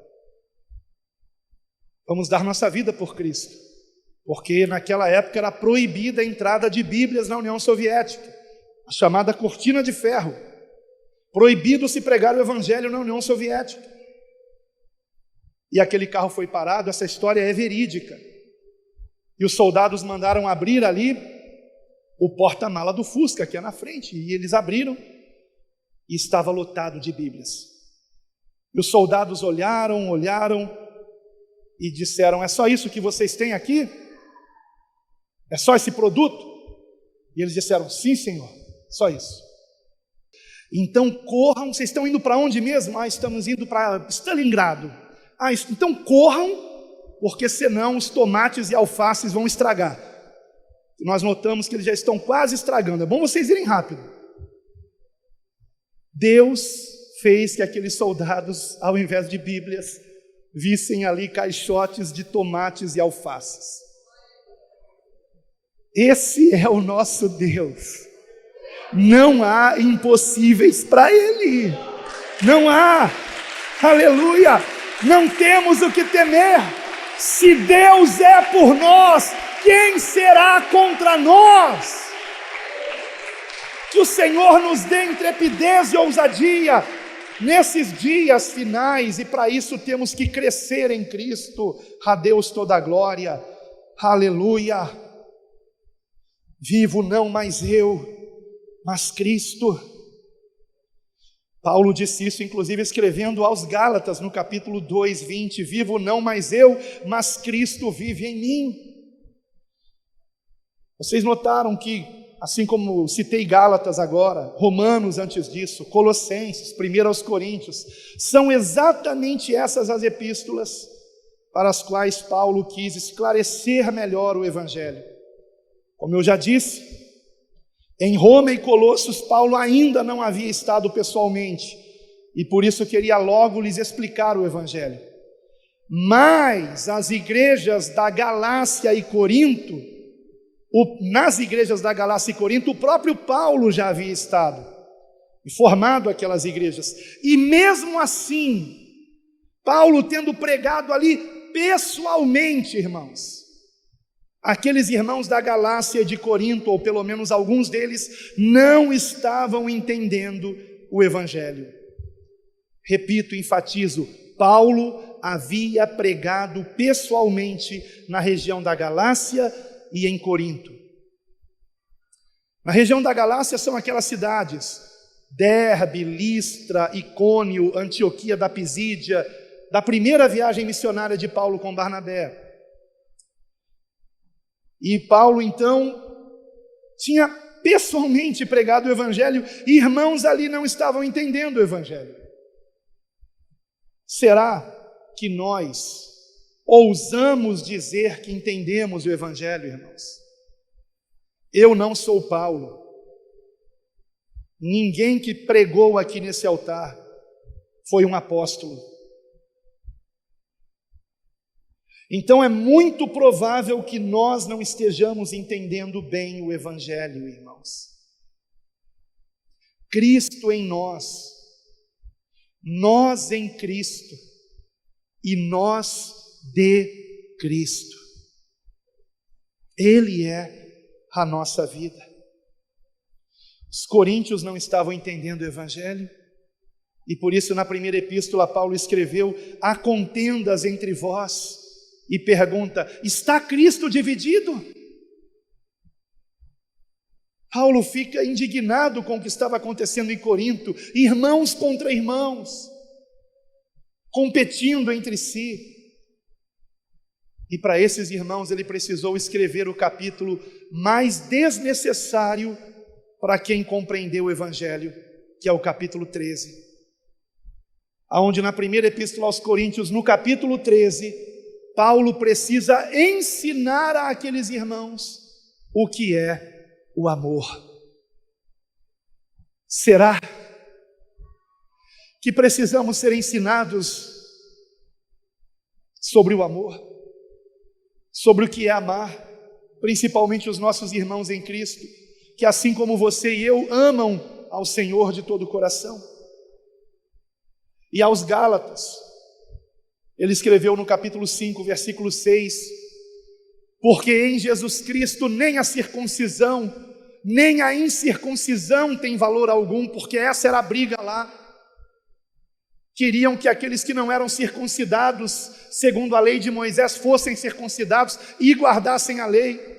Vamos dar nossa vida por Cristo. Porque naquela época era proibida a entrada de Bíblias na União Soviética. A chamada cortina de ferro. Proibido se pregar o Evangelho na União Soviética. E aquele carro foi parado, essa história é verídica. E os soldados mandaram abrir ali o porta-mala do Fusca, que é na frente. E eles abriram e estava lotado de Bíblias. E os soldados olharam e disseram, é só isso que vocês têm aqui? É só esse produto? E eles disseram, sim, senhor, só isso. Então corram, vocês estão indo para onde mesmo? Estamos indo para Stalingrado. Então corram, porque senão os tomates e alfaces vão estragar. E nós notamos que eles já estão quase estragando. É bom vocês irem rápido. Deus fez que aqueles soldados, ao invés de Bíblias, vissem ali caixotes de tomates e alfaces. Esse é o nosso Deus. Não há impossíveis para Ele. Não há. Aleluia. Não temos o que temer. Se Deus é por nós, quem será contra nós? Que o Senhor nos dê intrepidez e ousadia nesses dias finais, e para isso temos que crescer em Cristo. A Deus toda a glória. Aleluia. Vivo não mais eu, mas Cristo. Paulo disse isso, inclusive, escrevendo aos Gálatas, no capítulo 2, 20, vivo não mais eu, mas Cristo vive em mim. Vocês notaram que, assim como citei Gálatas agora, Romanos antes disso, Colossenses, 1 aos Coríntios, são exatamente essas as epístolas para as quais Paulo quis esclarecer melhor o Evangelho. Como eu já disse, em Roma e Colossos, Paulo ainda não havia estado pessoalmente, e por isso queria logo lhes explicar o Evangelho. Mas as igrejas da Galácia e Corinto, nas igrejas da Galácia e Corinto, o próprio Paulo já havia estado, e formado aquelas igrejas. E mesmo assim, Paulo tendo pregado ali pessoalmente, irmãos, aqueles irmãos da Galácia e de Corinto, ou pelo menos alguns deles, não estavam entendendo o Evangelho. Repito, enfatizo, Paulo havia pregado pessoalmente na região da Galácia e em Corinto. Na região da Galácia são aquelas cidades, Derbe, Listra, Icônio, Antioquia da Pisídia, da primeira viagem missionária de Paulo com Barnabé. E Paulo, então, tinha pessoalmente pregado o Evangelho, e irmãos ali não estavam entendendo o Evangelho. Será que nós ousamos dizer que entendemos o Evangelho, irmãos? Eu não sou Paulo. Ninguém que pregou aqui nesse altar foi um apóstolo. Então é muito provável que nós não estejamos entendendo bem o Evangelho, irmãos. Cristo em nós, nós em Cristo e nós de Cristo. Ele é a nossa vida. Os coríntios não estavam entendendo o Evangelho, e por isso na primeira epístola Paulo escreveu: há contendas entre vós, e pergunta: está Cristo dividido? Paulo fica indignado com o que estava acontecendo em Corinto, irmãos contra irmãos, competindo entre si. E para esses irmãos ele precisou escrever o capítulo mais desnecessário para quem compreendeu o Evangelho, que é o capítulo 13, aonde na primeira epístola aos Coríntios, no capítulo 13, Paulo precisa ensinar àqueles irmãos o que é o amor. Será que precisamos ser ensinados sobre o amor, sobre o que é amar, principalmente os nossos irmãos em Cristo, que assim como você e eu amam ao Senhor de todo o coração? E aos Gálatas, ele escreveu no capítulo 5, versículo 6, porque em Jesus Cristo nem a circuncisão, nem a incircuncisão tem valor algum, porque essa era a briga lá. Queriam que aqueles que não eram circuncidados, segundo a lei de Moisés, fossem circuncidados e guardassem a lei.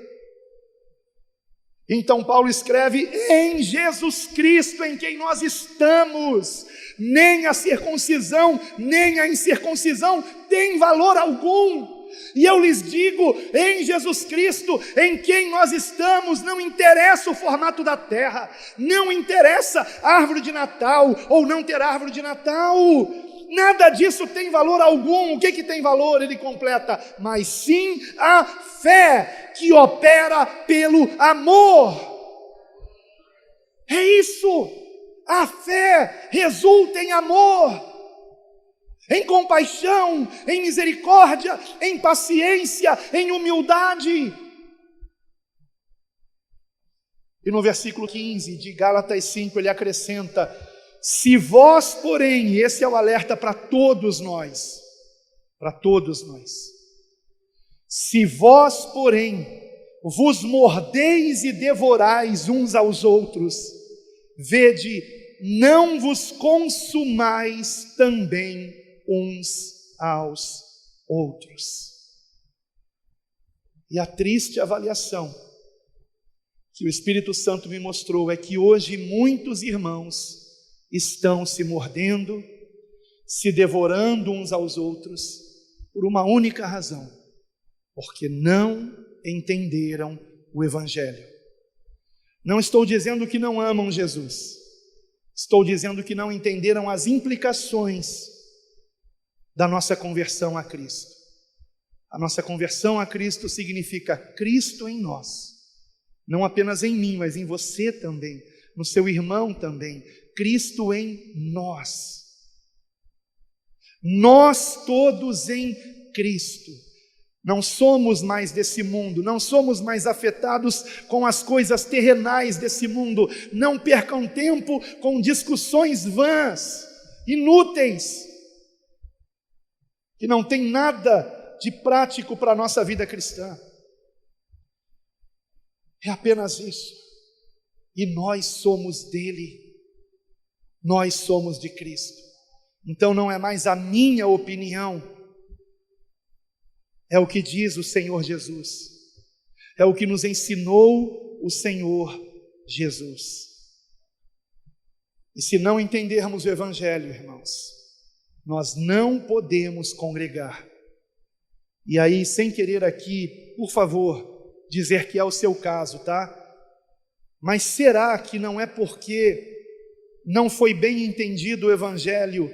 Então Paulo escreve: em Jesus Cristo em quem nós estamos, nem a circuncisão, nem a incircuncisão tem valor algum. E eu lhes digo, em Jesus Cristo, em quem nós estamos, não interessa o formato da terra, não interessa a árvore de Natal, ou não ter árvore de Natal, nada disso tem valor algum. O que tem valor? Ele completa: mas sim a fé que opera pelo amor. É isso. A fé resulta em amor, em compaixão, em misericórdia, em paciência, em humildade. E no versículo 15 de Gálatas 5 ele acrescenta: se vós, porém, e esse é o alerta para todos nós, se vós, porém, vos mordeis e devorais uns aos outros, vede, não vos consumais também uns aos outros. E a triste avaliação que o Espírito Santo me mostrou é que hoje muitos irmãos estão se mordendo, se devorando uns aos outros, por uma única razão: porque não entenderam o Evangelho. Não estou dizendo que não amam Jesus, estou dizendo que não entenderam as implicações da nossa conversão a Cristo. A nossa conversão a Cristo significa Cristo em nós, não apenas em mim, mas em você também, no seu irmão também. Cristo em nós, nós todos em Cristo. Não somos mais desse mundo, não somos mais afetados com as coisas terrenais desse mundo. Não percam tempo com discussões vãs, inúteis, que não tem nada de prático para a nossa vida cristã. É apenas isso. E nós somos dele, nós somos de Cristo. Então não é mais a minha opinião, é o que diz o Senhor Jesus, é o que nos ensinou o Senhor Jesus. E se não entendermos o Evangelho, irmãos, nós não podemos congregar. E aí, sem querer aqui, por favor, dizer que é o seu caso, tá? Mas será que não é porque não foi bem entendido o Evangelho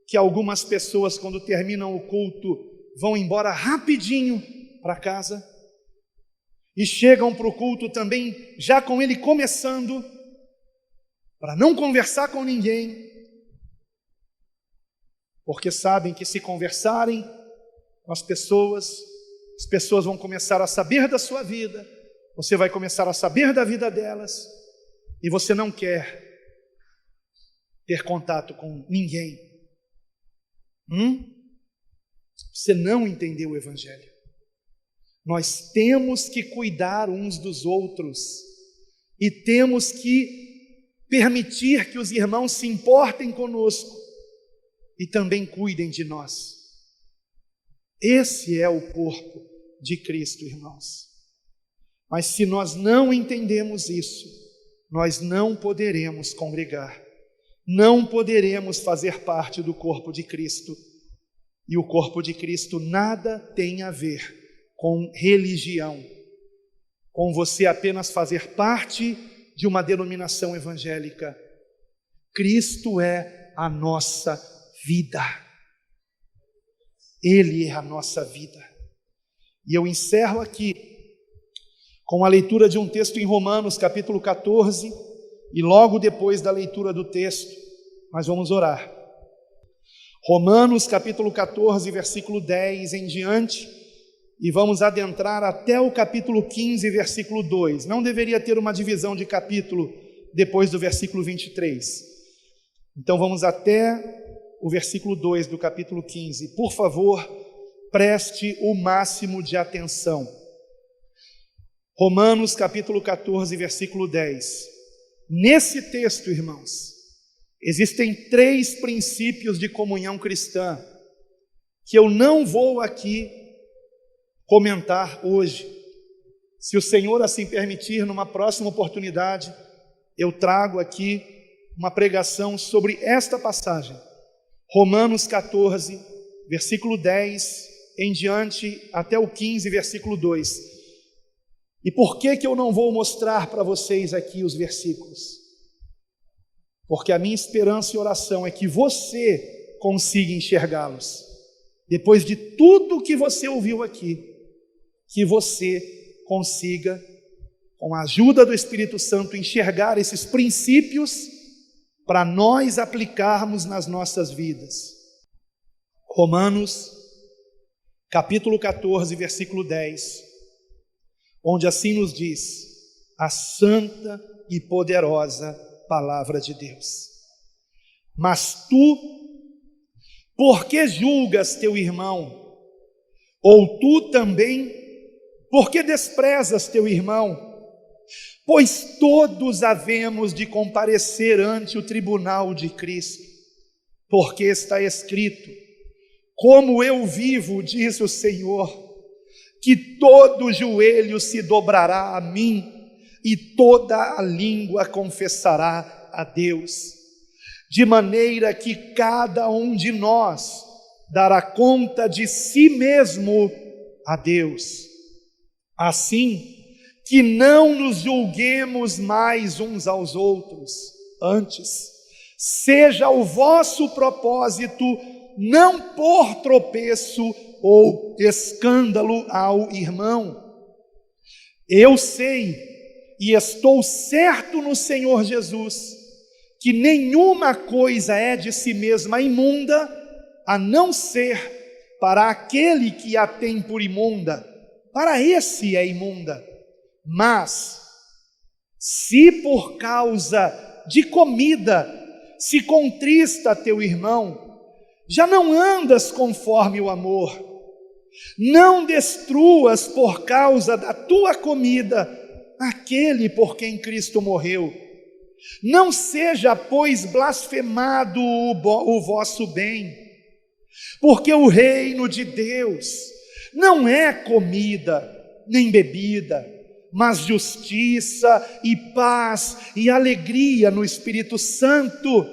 que algumas pessoas, quando terminam o culto, vão embora rapidinho para casa? E chegam para o culto também, já com ele começando, para não conversar com ninguém, porque sabem que se conversarem com as pessoas vão começar a saber da sua vida, você vai começar a saber da vida delas, e você não quer ter contato com ninguém. Você não entendeu o Evangelho. Nós temos que cuidar uns dos outros, e temos que permitir que os irmãos se importem conosco, e também cuidem de nós. Esse é o corpo de Cristo, irmãos. Mas se nós não entendemos isso, nós não poderemos congregar, não poderemos fazer parte do corpo de Cristo. E o corpo de Cristo nada tem a ver com religião, com você apenas fazer parte de uma denominação evangélica. Cristo é a nossa vida. Ele é a nossa vida. E eu encerro aqui com a leitura de um texto em Romanos, capítulo 14, e logo depois da leitura do texto, nós vamos orar. Romanos, capítulo 14, versículo 10 em diante, e vamos adentrar até o capítulo 15, versículo 2. Não deveria ter uma divisão de capítulo depois do versículo 23. Então vamos até o versículo 2 do capítulo 15. Por favor, preste o máximo de atenção. Romanos, capítulo 14, versículo 10. Nesse texto, irmãos, existem 3 princípios de comunhão cristã que eu não vou aqui comentar hoje. Se o Senhor assim permitir, numa próxima oportunidade, eu trago aqui uma pregação sobre esta passagem. Romanos 14, versículo 10 em diante, até o 15, versículo 2. E por que eu não vou mostrar para vocês aqui os versículos? Porque a minha esperança e oração é que você consiga enxergá-los. Depois de tudo que você ouviu aqui, que você consiga, com a ajuda do Espírito Santo, enxergar esses princípios para nós aplicarmos nas nossas vidas. Romanos, capítulo 14, versículo 10, onde assim nos diz a santa e poderosa palavra de Deus. Mas tu, por que julgas teu irmão? Ou tu também, por que desprezas teu irmão? Pois todos havemos de comparecer ante o tribunal de Cristo, porque está escrito: como eu vivo, diz o Senhor, que todo joelho se dobrará a mim, e toda a língua confessará a Deus, de maneira que cada um de nós dará conta de si mesmo a Deus. Assim, que não nos julguemos mais uns aos outros, antes, seja o vosso propósito não pôr tropeço ou escândalo ao irmão. Eu sei e estou certo no Senhor Jesus, que nenhuma coisa é de si mesma imunda, a não ser para aquele que a tem por imunda, para esse é imunda. Mas, se por causa de comida se contrista teu irmão, já não andas conforme o amor. Não destruas por causa da tua comida aquele por quem Cristo morreu. Não seja, pois, blasfemado o vosso bem, porque o reino de Deus não é comida nem bebida, mas justiça e paz e alegria no Espírito Santo,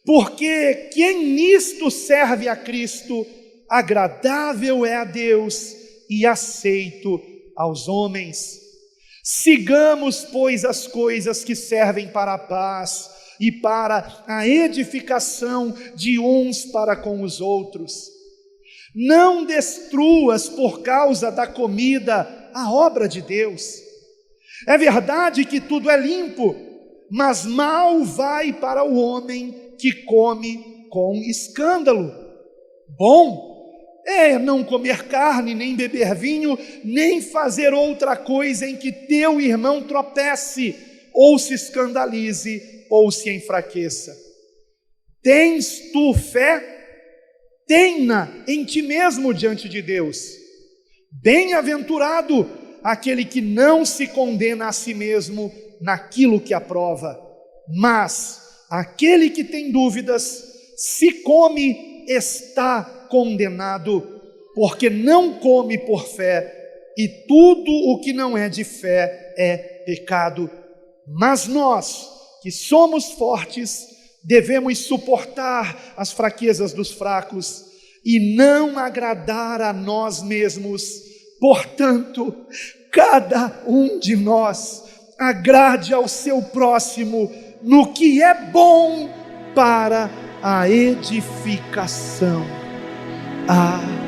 porque quem nisto serve a Cristo, agradável é a Deus e aceito aos homens. Sigamos, pois, as coisas que servem para a paz e para a edificação de uns para com os outros. Não destruas por causa da comida a obra de Deus. É verdade que tudo é limpo, mas mal vai para o homem que come com escândalo. Bom é não comer carne, nem beber vinho, nem fazer outra coisa em que teu irmão tropece, ou se escandalize, ou se enfraqueça. Tens tu fé? Tenha em ti mesmo diante de Deus. Bem-aventurado aquele que não se condena a si mesmo naquilo que aprova, mas aquele que tem dúvidas, se come, está condenado, porque não come por fé, e tudo o que não é de fé é pecado. Mas nós, que somos fortes, devemos suportar as fraquezas dos fracos e não agradar a nós mesmos. Portanto, cada um de nós agrade ao seu próximo no que é bom para a edificação. Amém.